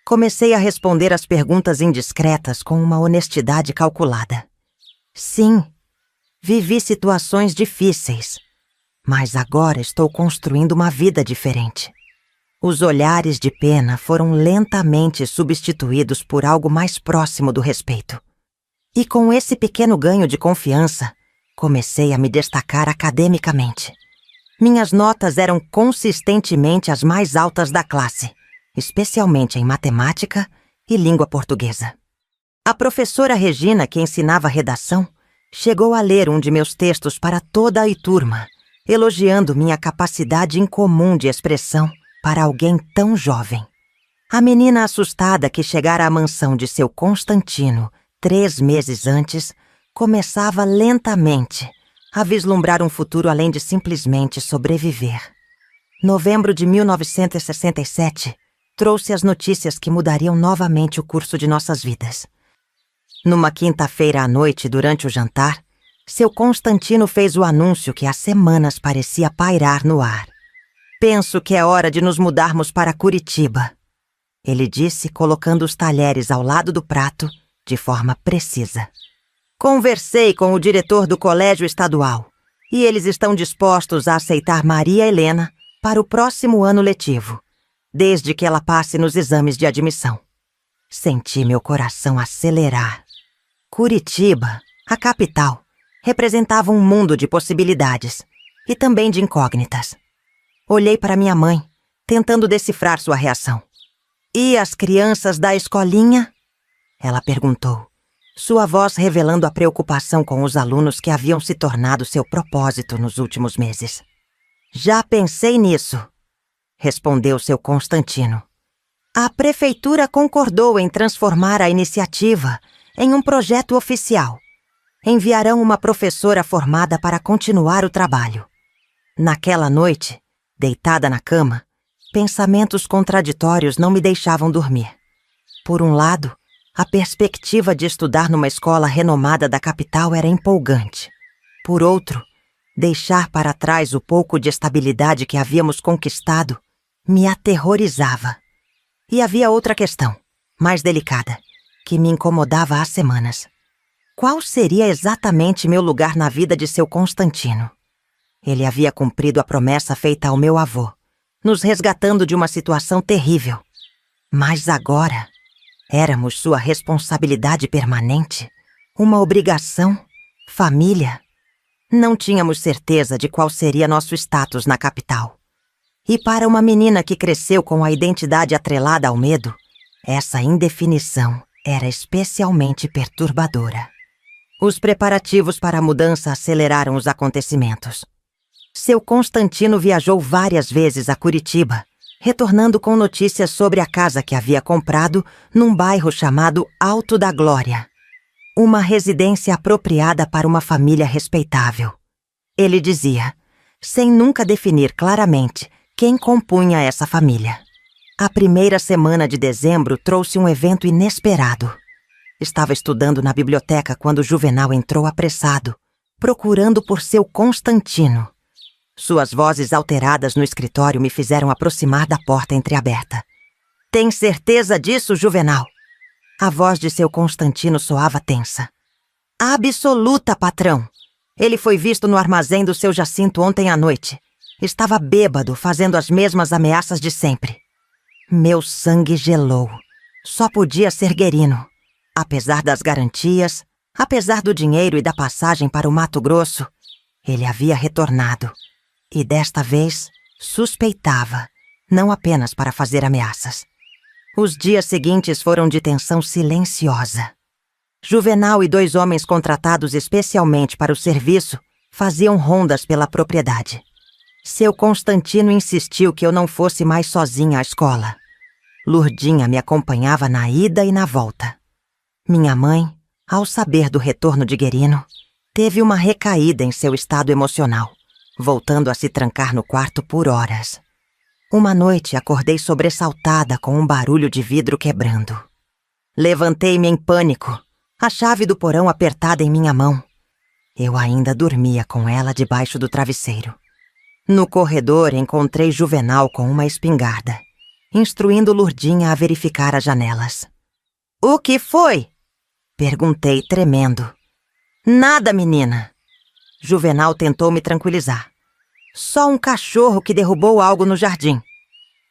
Comecei a responder às perguntas indiscretas com uma honestidade calculada. Sim, vivi situações difíceis, mas agora estou construindo uma vida diferente. Os olhares de pena foram lentamente substituídos por algo mais próximo do respeito. E com esse pequeno ganho de confiança, comecei a me destacar academicamente. Minhas notas eram consistentemente as mais altas da classe, especialmente em matemática e língua portuguesa. A professora Regina, que ensinava redação, chegou a ler um de meus textos para toda a turma, elogiando minha capacidade incomum de expressão para alguém tão jovem. A menina assustada que chegara à mansão de seu Constantino 3 meses antes, começava lentamente a vislumbrar um futuro além de simplesmente sobreviver. Novembro de 1967 trouxe as notícias que mudariam novamente o curso de nossas vidas. Numa quinta-feira à noite, durante o jantar, seu Constantino fez o anúncio que há semanas parecia pairar no ar. "Penso que é hora de nos mudarmos para Curitiba", ele disse, colocando os talheres ao lado do prato de forma precisa. "Conversei com o diretor do colégio estadual e eles estão dispostos a aceitar Maria Helena para o próximo ano letivo, desde que ela passe nos exames de admissão." Senti meu coração acelerar. Curitiba, a capital, representava um mundo de possibilidades e também de incógnitas. Olhei para minha mãe, tentando decifrar sua reação. "E as crianças da escolinha?" ela perguntou, sua voz revelando a preocupação com os alunos que haviam se tornado seu propósito nos últimos meses. "Já pensei nisso", respondeu seu Constantino. "A prefeitura concordou em transformar a iniciativa em um projeto oficial. Enviarão uma professora formada para continuar o trabalho." Naquela noite, deitada na cama, pensamentos contraditórios não me deixavam dormir. Por um lado, a perspectiva de estudar numa escola renomada da capital era empolgante. Por outro, deixar para trás o pouco de estabilidade que havíamos conquistado me aterrorizava. E havia outra questão, mais delicada, que me incomodava há semanas. Qual seria exatamente meu lugar na vida de seu Constantino? Ele havia cumprido a promessa feita ao meu avô, nos resgatando de uma situação terrível. Mas agora, éramos sua responsabilidade permanente? Uma obrigação? Família? Não tínhamos certeza de qual seria nosso status na capital. E para uma menina que cresceu com a identidade atrelada ao medo, essa indefinição era especialmente perturbadora. Os preparativos para a mudança aceleraram os acontecimentos. Seu Constantino viajou várias vezes a Curitiba, retornando com notícias sobre a casa que havia comprado num bairro chamado Alto da Glória. Uma residência apropriada para uma família respeitável. Ele dizia, sem nunca definir claramente quem compunha essa família. A primeira semana de dezembro trouxe um evento inesperado. Estava estudando na biblioteca quando Juvenal entrou apressado, procurando por seu Constantino. Suas vozes alteradas no escritório me fizeram aproximar da porta entreaberta. "Tem certeza disso, Juvenal?" A voz de seu Constantino soava tensa. "Absoluta, patrão. Ele foi visto no armazém do seu Jacinto ontem à noite. Estava bêbado, fazendo as mesmas ameaças de sempre." Meu sangue gelou. Só podia ser Guerino. Apesar das garantias, apesar do dinheiro e da passagem para o Mato Grosso, ele havia retornado. E desta vez, suspeitava, não apenas para fazer ameaças. Os dias seguintes foram de tensão silenciosa. Juvenal e 2 homens contratados especialmente para o serviço faziam rondas pela propriedade. Seu Constantino insistiu que eu não fosse mais sozinha à escola. Lurdinha me acompanhava na ida e na volta. Minha mãe, ao saber do retorno de Guerino, teve uma recaída em seu estado emocional, voltando a se trancar no quarto por horas. Uma noite acordei sobressaltada com um barulho de vidro quebrando. Levantei-me em pânico, a chave do porão apertada em minha mão. Eu ainda dormia com ela debaixo do travesseiro. No corredor encontrei Juvenal com uma espingarda, instruindo Lurdinha a verificar as janelas. "O que foi?" perguntei, tremendo. "Nada, menina." Juvenal tentou me tranquilizar. "Só um cachorro que derrubou algo no jardim."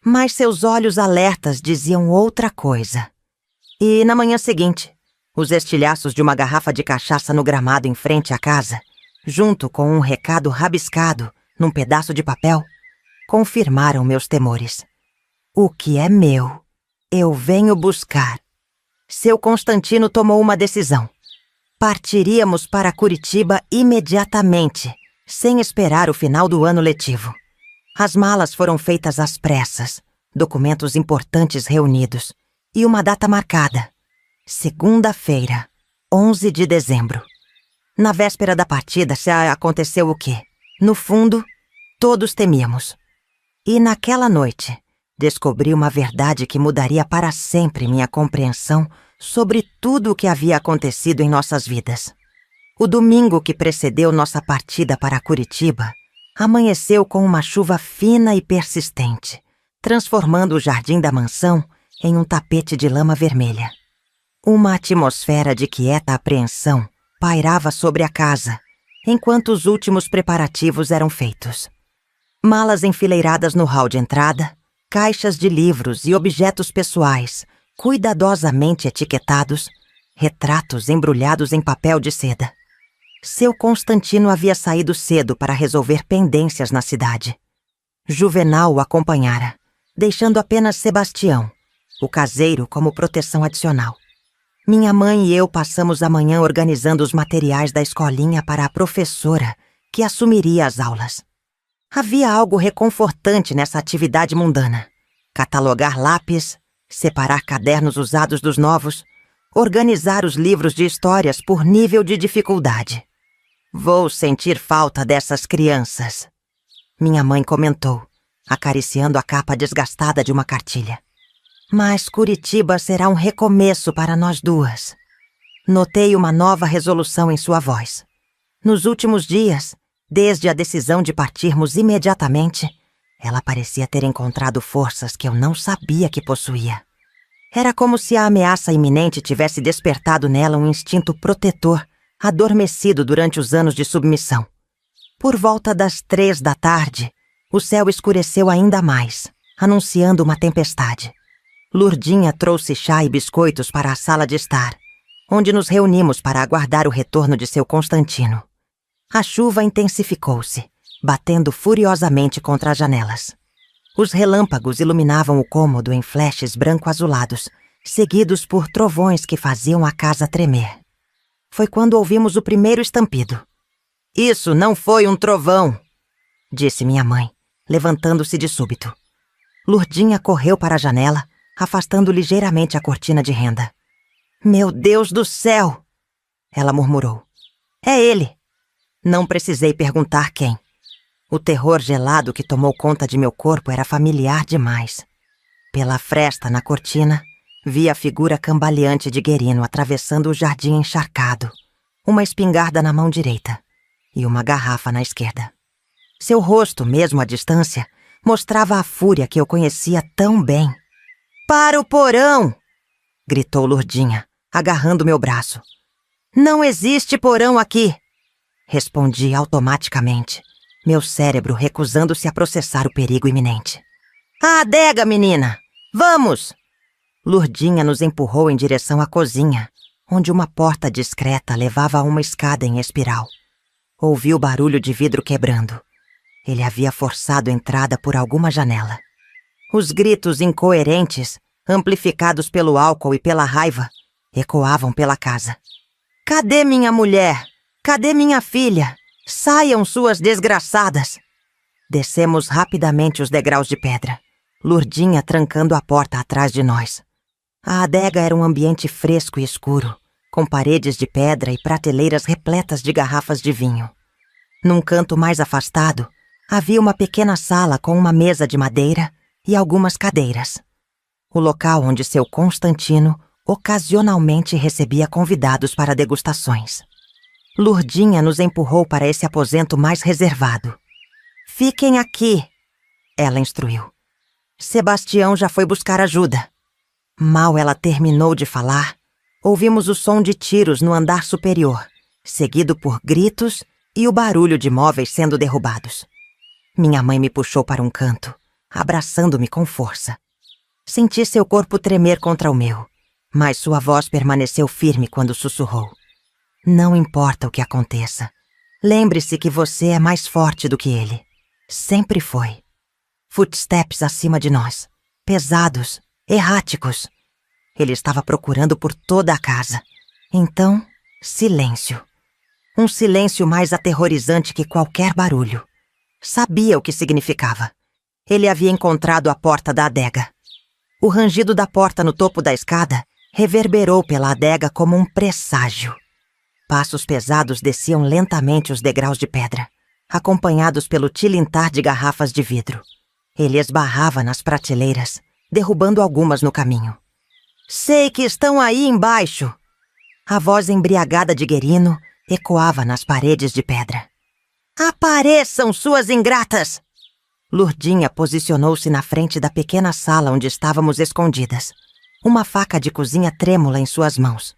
Mas seus olhos alertas diziam outra coisa. E na manhã seguinte, os estilhaços de uma garrafa de cachaça no gramado em frente à casa, junto com um recado rabiscado num pedaço de papel, confirmaram meus temores. O que é meu, eu venho buscar. Seu Constantino tomou uma decisão. Partiríamos para Curitiba imediatamente, sem esperar o final do ano letivo. As malas foram feitas às pressas, documentos importantes reunidos e uma data marcada. Segunda-feira, 11 de dezembro. Na véspera da partida, aconteceu o quê? No fundo, todos temíamos. E naquela noite, descobri uma verdade que mudaria para sempre minha compreensão sobre tudo o que havia acontecido em nossas vidas. O domingo que precedeu nossa partida para Curitiba amanheceu com uma chuva fina e persistente, transformando o jardim da mansão em um tapete de lama vermelha. Uma atmosfera de quieta apreensão pairava sobre a casa, enquanto os últimos preparativos eram feitos. Malas enfileiradas no hall de entrada, caixas de livros e objetos pessoais, cuidadosamente etiquetados, retratos embrulhados em papel de seda. Seu Constantino havia saído cedo para resolver pendências na cidade. Juvenal o acompanhara, deixando apenas Sebastião, o caseiro, como proteção adicional. Minha mãe e eu passamos a manhã organizando os materiais da escolinha para a professora, que assumiria as aulas. Havia algo reconfortante nessa atividade mundana. Catalogar lápis, separar cadernos usados dos novos, organizar os livros de histórias por nível de dificuldade. "Vou sentir falta dessas crianças", minha mãe comentou, acariciando a capa desgastada de uma cartilha. "Mas Curitiba será um recomeço para nós duas." Notei uma nova resolução em sua voz. Nos últimos dias, desde a decisão de partirmos imediatamente, ela parecia ter encontrado forças que eu não sabia que possuía. Era como se a ameaça iminente tivesse despertado nela um instinto protetor, adormecido durante os anos de submissão. Por volta das 3 da tarde, o céu escureceu ainda mais, anunciando uma tempestade. Lurdinha trouxe chá e biscoitos para a sala de estar, onde nos reunimos para aguardar o retorno de seu Constantino. A chuva intensificou-se, batendo furiosamente contra as janelas. Os relâmpagos iluminavam o cômodo em flashes branco-azulados, seguidos por trovões que faziam a casa tremer. Foi quando ouvimos o primeiro estampido. "Isso não foi um trovão", disse minha mãe, levantando-se de súbito. Lurdinha correu para a janela, afastando ligeiramente a cortina de renda. "Meu Deus do céu!" ela murmurou. "É ele!" Não precisei perguntar quem. O terror gelado que tomou conta de meu corpo era familiar demais. Pela fresta na cortina, vi a figura cambaleante de Guerino atravessando o jardim encharcado, uma espingarda na mão direita e uma garrafa na esquerda. Seu rosto, mesmo à distância, mostrava a fúria que eu conhecia tão bem. "Para o porão!" gritou Lurdinha, agarrando meu braço. "Não existe porão aqui!" Respondi automaticamente, meu cérebro recusando-se a processar o perigo iminente. "À adega, menina! Vamos!" Lurdinha nos empurrou em direção à cozinha, onde uma porta discreta levava a uma escada em espiral. Ouvi o barulho de vidro quebrando. Ele havia forçado entrada por alguma janela. Os gritos incoerentes, amplificados pelo álcool e pela raiva, ecoavam pela casa. "Cadê minha mulher? Cadê minha filha? Saiam, suas desgraçadas! Descemos rapidamente os degraus de pedra, Lurdinha trancando a porta atrás de nós. A adega era um ambiente fresco e escuro, com paredes de pedra e prateleiras repletas de garrafas de vinho. Num canto mais afastado, havia uma pequena sala com uma mesa de madeira e algumas cadeiras. O local onde seu Constantino ocasionalmente recebia convidados para degustações. Lurdinha nos empurrou para esse aposento mais reservado. "Fiquem aqui", ela instruiu. "Sebastião já foi buscar ajuda." Mal ela terminou de falar, ouvimos o som de tiros no andar superior, seguido por gritos e o barulho de móveis sendo derrubados. Minha mãe me puxou para um canto, abraçando-me com força. Senti seu corpo tremer contra o meu, mas sua voz permaneceu firme quando sussurrou: "Não importa o que aconteça. Lembre-se que você é mais forte do que ele. Sempre foi." Footsteps acima de nós, pesados, erráticos. Ele estava procurando por toda a casa. Então, silêncio. Um silêncio mais aterrorizante que qualquer barulho. Sabia o que significava. Ele havia encontrado a porta da adega. O rangido da porta no topo da escada reverberou pela adega como um presságio. Passos pesados desciam lentamente os degraus de pedra, acompanhados pelo tilintar de garrafas de vidro. Ele esbarrava nas prateleiras, derrubando algumas no caminho. "Sei que estão aí embaixo!" A voz embriagada de Guerino ecoava nas paredes de pedra. "Apareçam, suas ingratas!" Lurdinha posicionou-se na frente da pequena sala onde estávamos escondidas, uma faca de cozinha trêmula em suas mãos.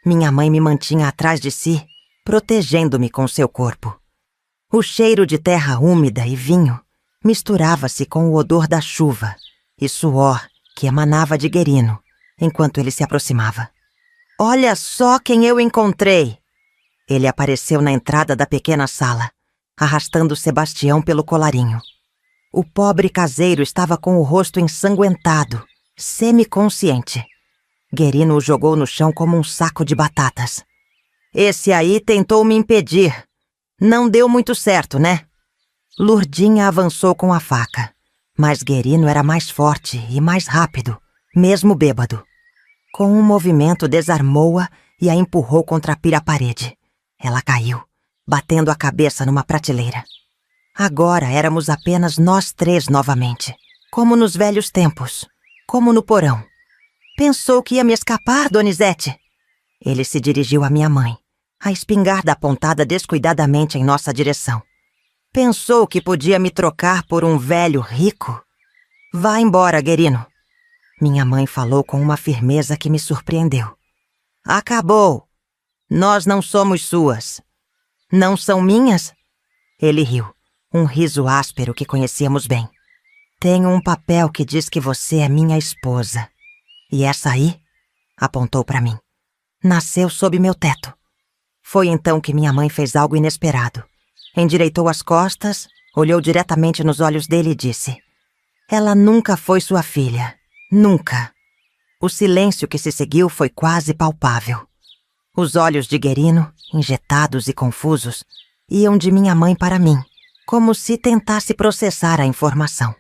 Minha mãe me mantinha atrás de si, protegendo-me com seu corpo. O cheiro de terra úmida e vinho misturava-se com o odor da chuva e suor que emanava de Guerino enquanto ele se aproximava. "Olha só quem eu encontrei!" Ele apareceu na entrada da pequena sala, arrastando Sebastião pelo colarinho. O pobre caseiro estava com o rosto ensanguentado, semiconsciente. Guerino o jogou no chão como um saco de batatas. "Esse aí tentou me impedir. Não deu muito certo, né?" Lurdinha avançou com a faca, mas Guerino era mais forte e mais rápido, mesmo bêbado. Com um movimento desarmou-a e a empurrou contra a pira-parede. Ela caiu, batendo a cabeça numa prateleira. Agora éramos apenas nós três novamente, como nos velhos tempos, como no porão. "Pensou que ia me escapar, Donizete?" Ele se dirigiu à minha mãe, a espingarda apontada descuidadamente em nossa direção. "Pensou que podia me trocar por um velho rico? Vá embora, Guerino." Minha mãe falou com uma firmeza que me surpreendeu. "Acabou. Nós não somos suas." "Não são minhas?" Ele riu, um riso áspero que conhecíamos bem. "Tenho um papel que diz que você é minha esposa. E essa aí," apontou para mim, "nasceu sob meu teto." Foi então que minha mãe fez algo inesperado. Endireitou as costas, olhou diretamente nos olhos dele e disse: "Ela nunca foi sua filha. Nunca." O silêncio que se seguiu foi quase palpável. Os olhos de Guerino, injetados e confusos, iam de minha mãe para mim, como se tentasse processar a informação.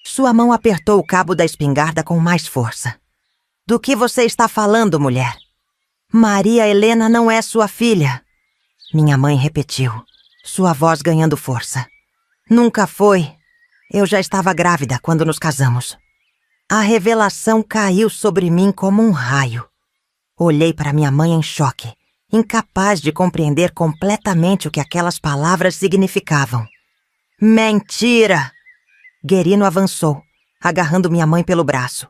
Sua mão apertou o cabo da espingarda com mais força. "Do que você está falando, mulher?" "Maria Helena não é sua filha." Minha mãe repetiu, sua voz ganhando força. "Nunca foi. Eu já estava grávida quando nos casamos." A revelação caiu sobre mim como um raio. Olhei para minha mãe em choque, incapaz de compreender completamente o que aquelas palavras significavam. "Mentira!" Guerino avançou, agarrando minha mãe pelo braço.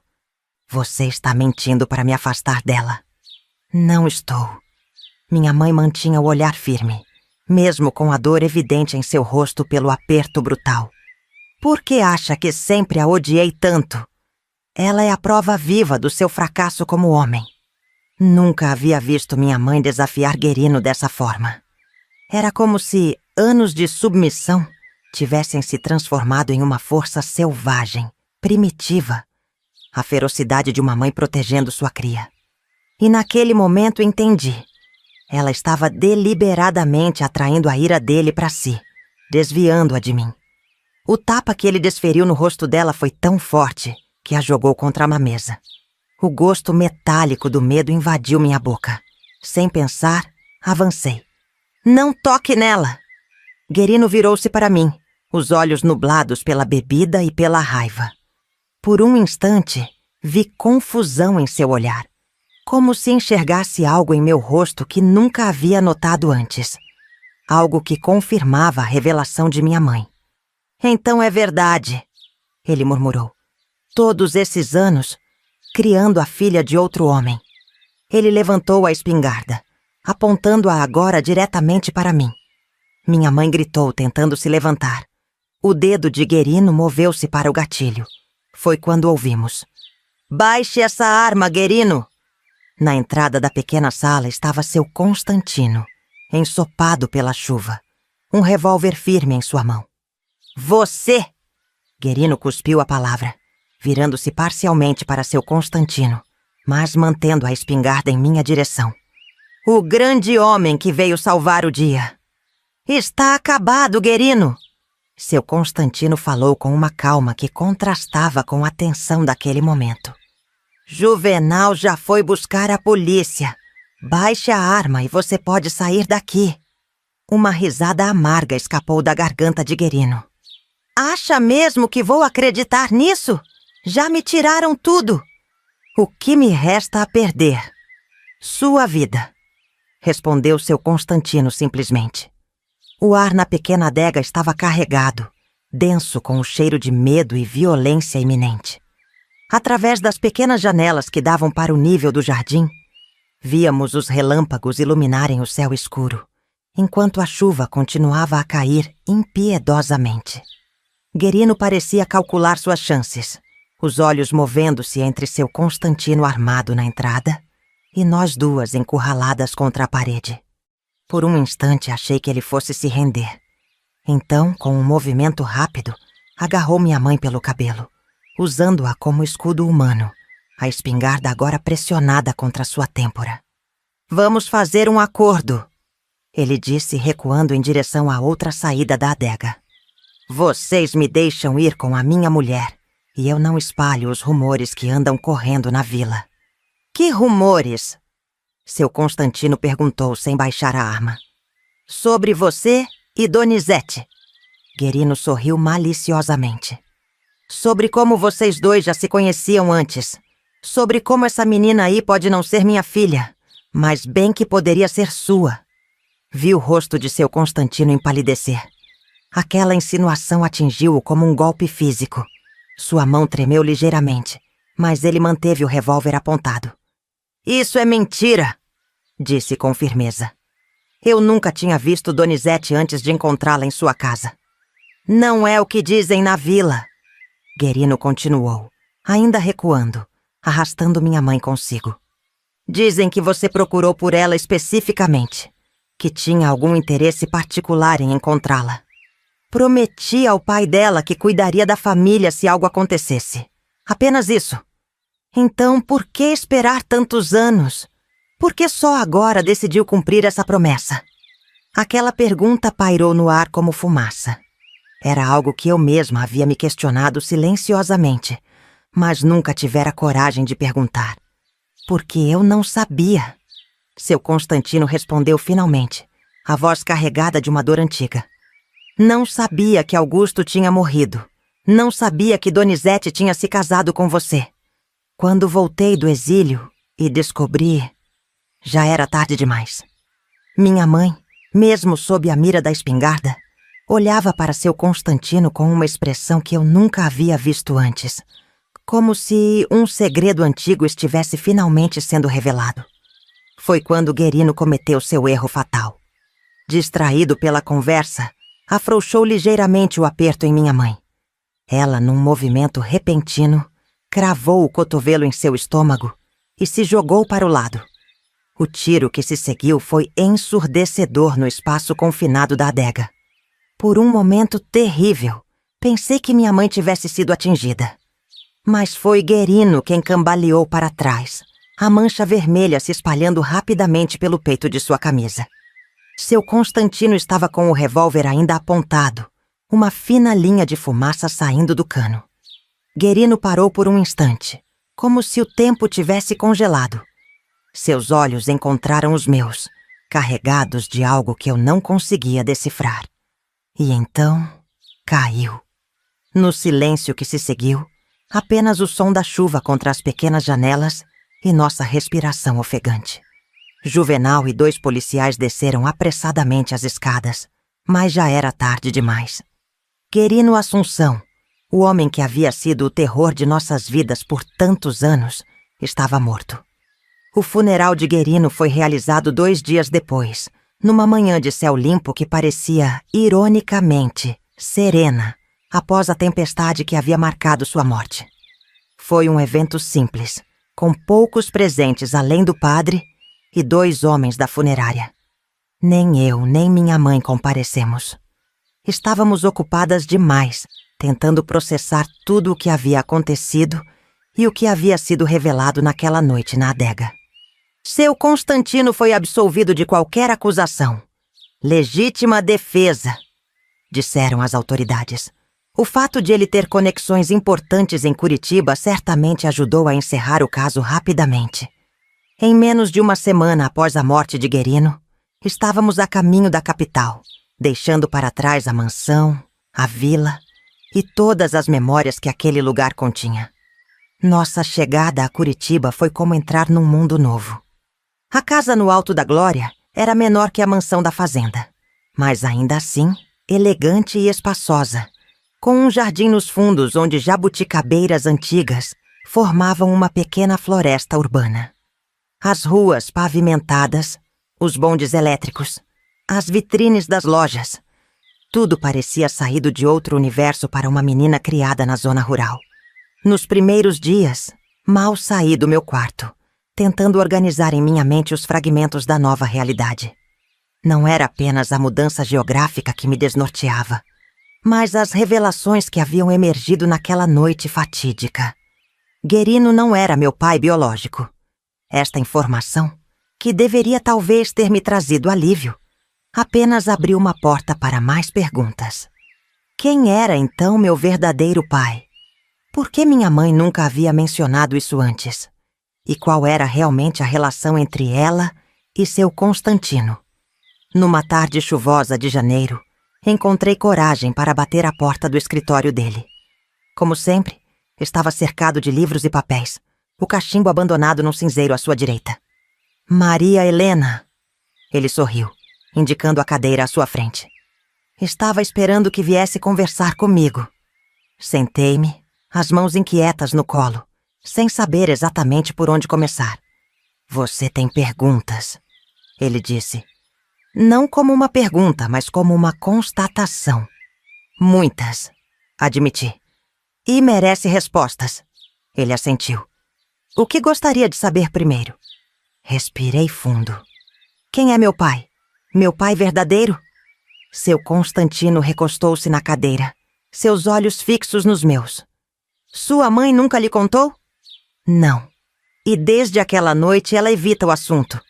"Você está mentindo para me afastar dela." "Não estou." Minha mãe mantinha o olhar firme, mesmo com a dor evidente em seu rosto pelo aperto brutal. "Por que acha que sempre a odiei tanto? Ela é a prova viva do seu fracasso como homem." Nunca havia visto minha mãe desafiar Guerino dessa forma. Era como se anos de submissão tivessem se transformado em uma força selvagem, primitiva, a ferocidade de uma mãe protegendo sua cria. E naquele momento entendi. Ela estava deliberadamente atraindo a ira dele para si, desviando-a de mim. O tapa que ele desferiu no rosto dela foi tão forte que a jogou contra uma mesa. O gosto metálico do medo invadiu minha boca. Sem pensar, avancei. Não toque nela! Guerino virou-se para mim, os olhos nublados pela bebida e pela raiva. Por um instante, vi confusão em seu olhar, como se enxergasse algo em meu rosto que nunca havia notado antes. Algo que confirmava a revelação de minha mãe. Então é verdade, ele murmurou. Todos esses anos, criando a filha de outro homem. Ele levantou a espingarda, apontando-a agora diretamente para mim. Minha mãe gritou, tentando se levantar. O dedo de Guerino moveu-se para o gatilho. Foi quando ouvimos. Baixe essa arma, Guerino! Na entrada da pequena sala estava seu Constantino, ensopado pela chuva, um revólver firme em sua mão. Você! Guerino cuspiu a palavra, virando-se parcialmente para seu Constantino, mas mantendo a espingarda em minha direção. O grande homem que veio salvar o dia. Está acabado, Guerino! Seu Constantino falou com uma calma que contrastava com a tensão daquele momento. Juvenal já foi buscar a polícia. Baixe a arma e você pode sair daqui. Uma risada amarga escapou da garganta de Guerino. Acha mesmo que vou acreditar nisso? Já me tiraram tudo. O que me resta a perder? Sua vida, respondeu seu Constantino simplesmente. O ar na pequena adega estava carregado, denso com o cheiro de medo e violência iminente. Através das pequenas janelas que davam para o nível do jardim, víamos os relâmpagos iluminarem o céu escuro, enquanto a chuva continuava a cair impiedosamente. Guerino parecia calcular suas chances, os olhos movendo-se entre seu Constantino armado na entrada e nós duas encurraladas contra a parede. Por um instante achei que ele fosse se render. Então, com um movimento rápido, agarrou minha mãe pelo cabelo, usando-a como escudo humano, a espingarda agora pressionada contra sua têmpora. Vamos fazer um acordo, ele disse recuando em direção à outra saída da adega. Vocês me deixam ir com a minha mulher e eu não espalho os rumores que andam correndo na vila. Que rumores? Seu Constantino perguntou sem baixar a arma. Sobre você e Donizete. Guerino sorriu maliciosamente. Sobre como vocês dois já se conheciam antes. Sobre como essa menina aí pode não ser minha filha, mas bem que poderia ser sua. Vi o rosto de seu Constantino empalidecer. Aquela insinuação atingiu-o como um golpe físico. Sua mão tremeu ligeiramente, mas ele manteve o revólver apontado. Isso é mentira, disse com firmeza. Eu nunca tinha visto Donizete antes de encontrá-la em sua casa. Não é o que dizem na vila. Guerino continuou, ainda recuando, arrastando minha mãe consigo. Dizem que você procurou por ela especificamente, que tinha algum interesse particular em encontrá-la. Prometi ao pai dela que cuidaria da família se algo acontecesse. Apenas isso. Então, por que esperar tantos anos? Por que só agora decidiu cumprir essa promessa? Aquela pergunta pairou no ar como fumaça. Era algo que eu mesma havia me questionado silenciosamente, mas nunca tivera coragem de perguntar. Porque eu não sabia. Seu Constantino respondeu finalmente, a voz carregada de uma dor antiga. Não sabia que Augusto tinha morrido. Não sabia que Donizete tinha se casado com você. Quando voltei do exílio e descobri, já era tarde demais. Minha mãe, mesmo sob a mira da espingarda, olhava para seu Constantino com uma expressão que eu nunca havia visto antes, como se um segredo antigo estivesse finalmente sendo revelado. Foi quando Guerino cometeu seu erro fatal. Distraído pela conversa, afrouxou ligeiramente o aperto em minha mãe. Ela, num movimento repentino, cravou o cotovelo em seu estômago e se jogou para o lado. O tiro que se seguiu foi ensurdecedor no espaço confinado da adega. Por um momento terrível, pensei que minha mãe tivesse sido atingida. Mas foi Guerino quem cambaleou para trás, a mancha vermelha se espalhando rapidamente pelo peito de sua camisa. Seu Constantino estava com o revólver ainda apontado, uma fina linha de fumaça saindo do cano. Guerino parou por um instante, como se o tempo tivesse congelado. Seus olhos encontraram os meus, carregados de algo que eu não conseguia decifrar. E então, caiu. No silêncio que se seguiu, apenas o som da chuva contra as pequenas janelas e nossa respiração ofegante. Juvenal e 2 policiais desceram apressadamente as escadas, mas já era tarde demais. Querino Assunção, o homem que havia sido o terror de nossas vidas por tantos anos, estava morto. O funeral de Guerino foi realizado 2 dias depois, numa manhã de céu limpo que parecia, ironicamente, serena, após a tempestade que havia marcado sua morte. Foi um evento simples, com poucos presentes além do padre e 2 homens da funerária. Nem eu, nem minha mãe comparecemos. Estávamos ocupadas demais, tentando processar tudo o que havia acontecido e o que havia sido revelado naquela noite na adega. Seu Constantino foi absolvido de qualquer acusação. Legítima defesa, disseram as autoridades. O fato de ele ter conexões importantes em Curitiba certamente ajudou a encerrar o caso rapidamente. Em menos de uma semana após a morte de Guerino, estávamos a caminho da capital, deixando para trás a mansão, a vila e todas as memórias que aquele lugar continha. Nossa chegada a Curitiba foi como entrar num mundo novo. A casa no Alto da Glória era menor que a mansão da fazenda, mas ainda assim elegante e espaçosa, com um jardim nos fundos onde jabuticabeiras antigas formavam uma pequena floresta urbana. As ruas pavimentadas, os bondes elétricos, as vitrines das lojas, tudo parecia saído de outro universo para uma menina criada na zona rural. Nos primeiros dias, mal saí do meu quarto, tentando organizar em minha mente os fragmentos da nova realidade. Não era apenas a mudança geográfica que me desnorteava, mas as revelações que haviam emergido naquela noite fatídica. Guerino não era meu pai biológico. Esta informação, que deveria talvez ter me trazido alívio, apenas abriu uma porta para mais perguntas. Quem era então meu verdadeiro pai? Por que minha mãe nunca havia mencionado isso antes? E qual era realmente a relação entre ela e seu Constantino? Numa tarde chuvosa de janeiro, encontrei coragem para bater à porta do escritório dele. Como sempre, estava cercado de livros e papéis, o cachimbo abandonado num cinzeiro à sua direita. Maria Helena. Ele sorriu, indicando a cadeira à sua frente. Estava esperando que viesse conversar comigo. Sentei-me, as mãos inquietas no colo, sem saber exatamente por onde começar. Você tem perguntas, ele disse. Não como uma pergunta, mas como uma constatação. Muitas, admiti. E merece respostas. Ele assentiu. O que gostaria de saber primeiro? Respirei fundo. Quem é meu pai? Meu pai verdadeiro? Seu Constantino recostou-se na cadeira, seus olhos fixos nos meus. Sua mãe nunca lhe contou? Não. E desde aquela noite ela evita o assunto.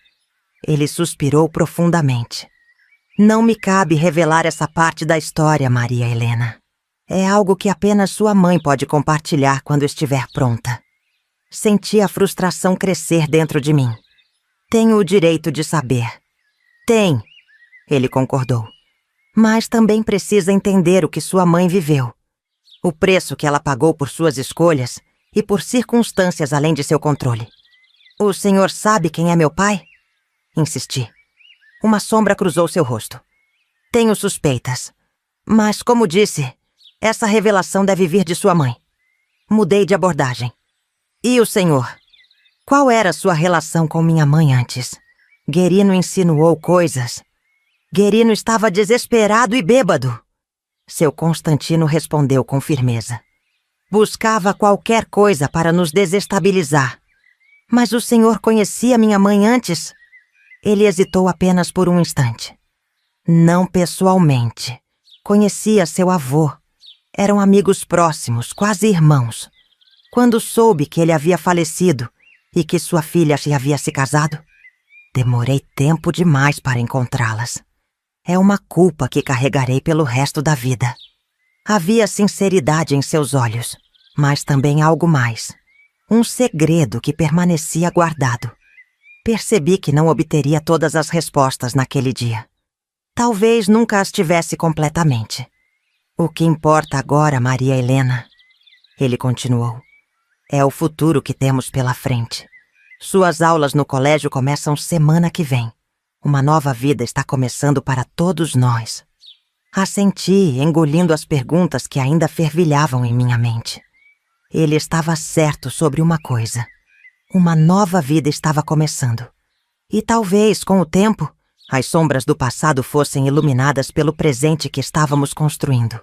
Ele suspirou profundamente. Não me cabe revelar essa parte da história, Maria Helena. É algo que apenas sua mãe pode compartilhar quando estiver pronta. Senti a frustração crescer dentro de mim. Tenho o direito de saber. Tem, ele concordou. Mas também precisa entender o que sua mãe viveu. O preço que ela pagou por suas escolhas e por circunstâncias além de seu controle. O senhor sabe quem é meu pai? Insisti. Uma sombra cruzou seu rosto. Tenho suspeitas. Mas, como disse, essa revelação deve vir de sua mãe. Mudei de abordagem. E o senhor? Qual era sua relação com minha mãe antes? Guerino insinuou coisas. Guerino estava desesperado e bêbado. Seu Constantino respondeu com firmeza. Buscava qualquer coisa para nos desestabilizar. Mas o senhor conhecia minha mãe antes? Ele hesitou apenas por um instante. Não pessoalmente. Conhecia seu avô. Eram amigos próximos, quase irmãos. Quando soube que ele havia falecido, e que sua filha já havia se casado? Demorei tempo demais para encontrá-las. É uma culpa que carregarei pelo resto da vida. Havia sinceridade em seus olhos, mas também algo mais. Um segredo que permanecia guardado. Percebi que não obteria todas as respostas naquele dia. Talvez nunca as tivesse completamente. O que importa agora, Maria Helena, ele continuou, é o futuro que temos pela frente. Suas aulas no colégio começam semana que vem. Uma nova vida está começando para todos nós. Assenti, engolindo as perguntas que ainda fervilhavam em minha mente. Ele estava certo sobre uma coisa. Uma nova vida estava começando. E talvez, com o tempo, as sombras do passado fossem iluminadas pelo presente que estávamos construindo.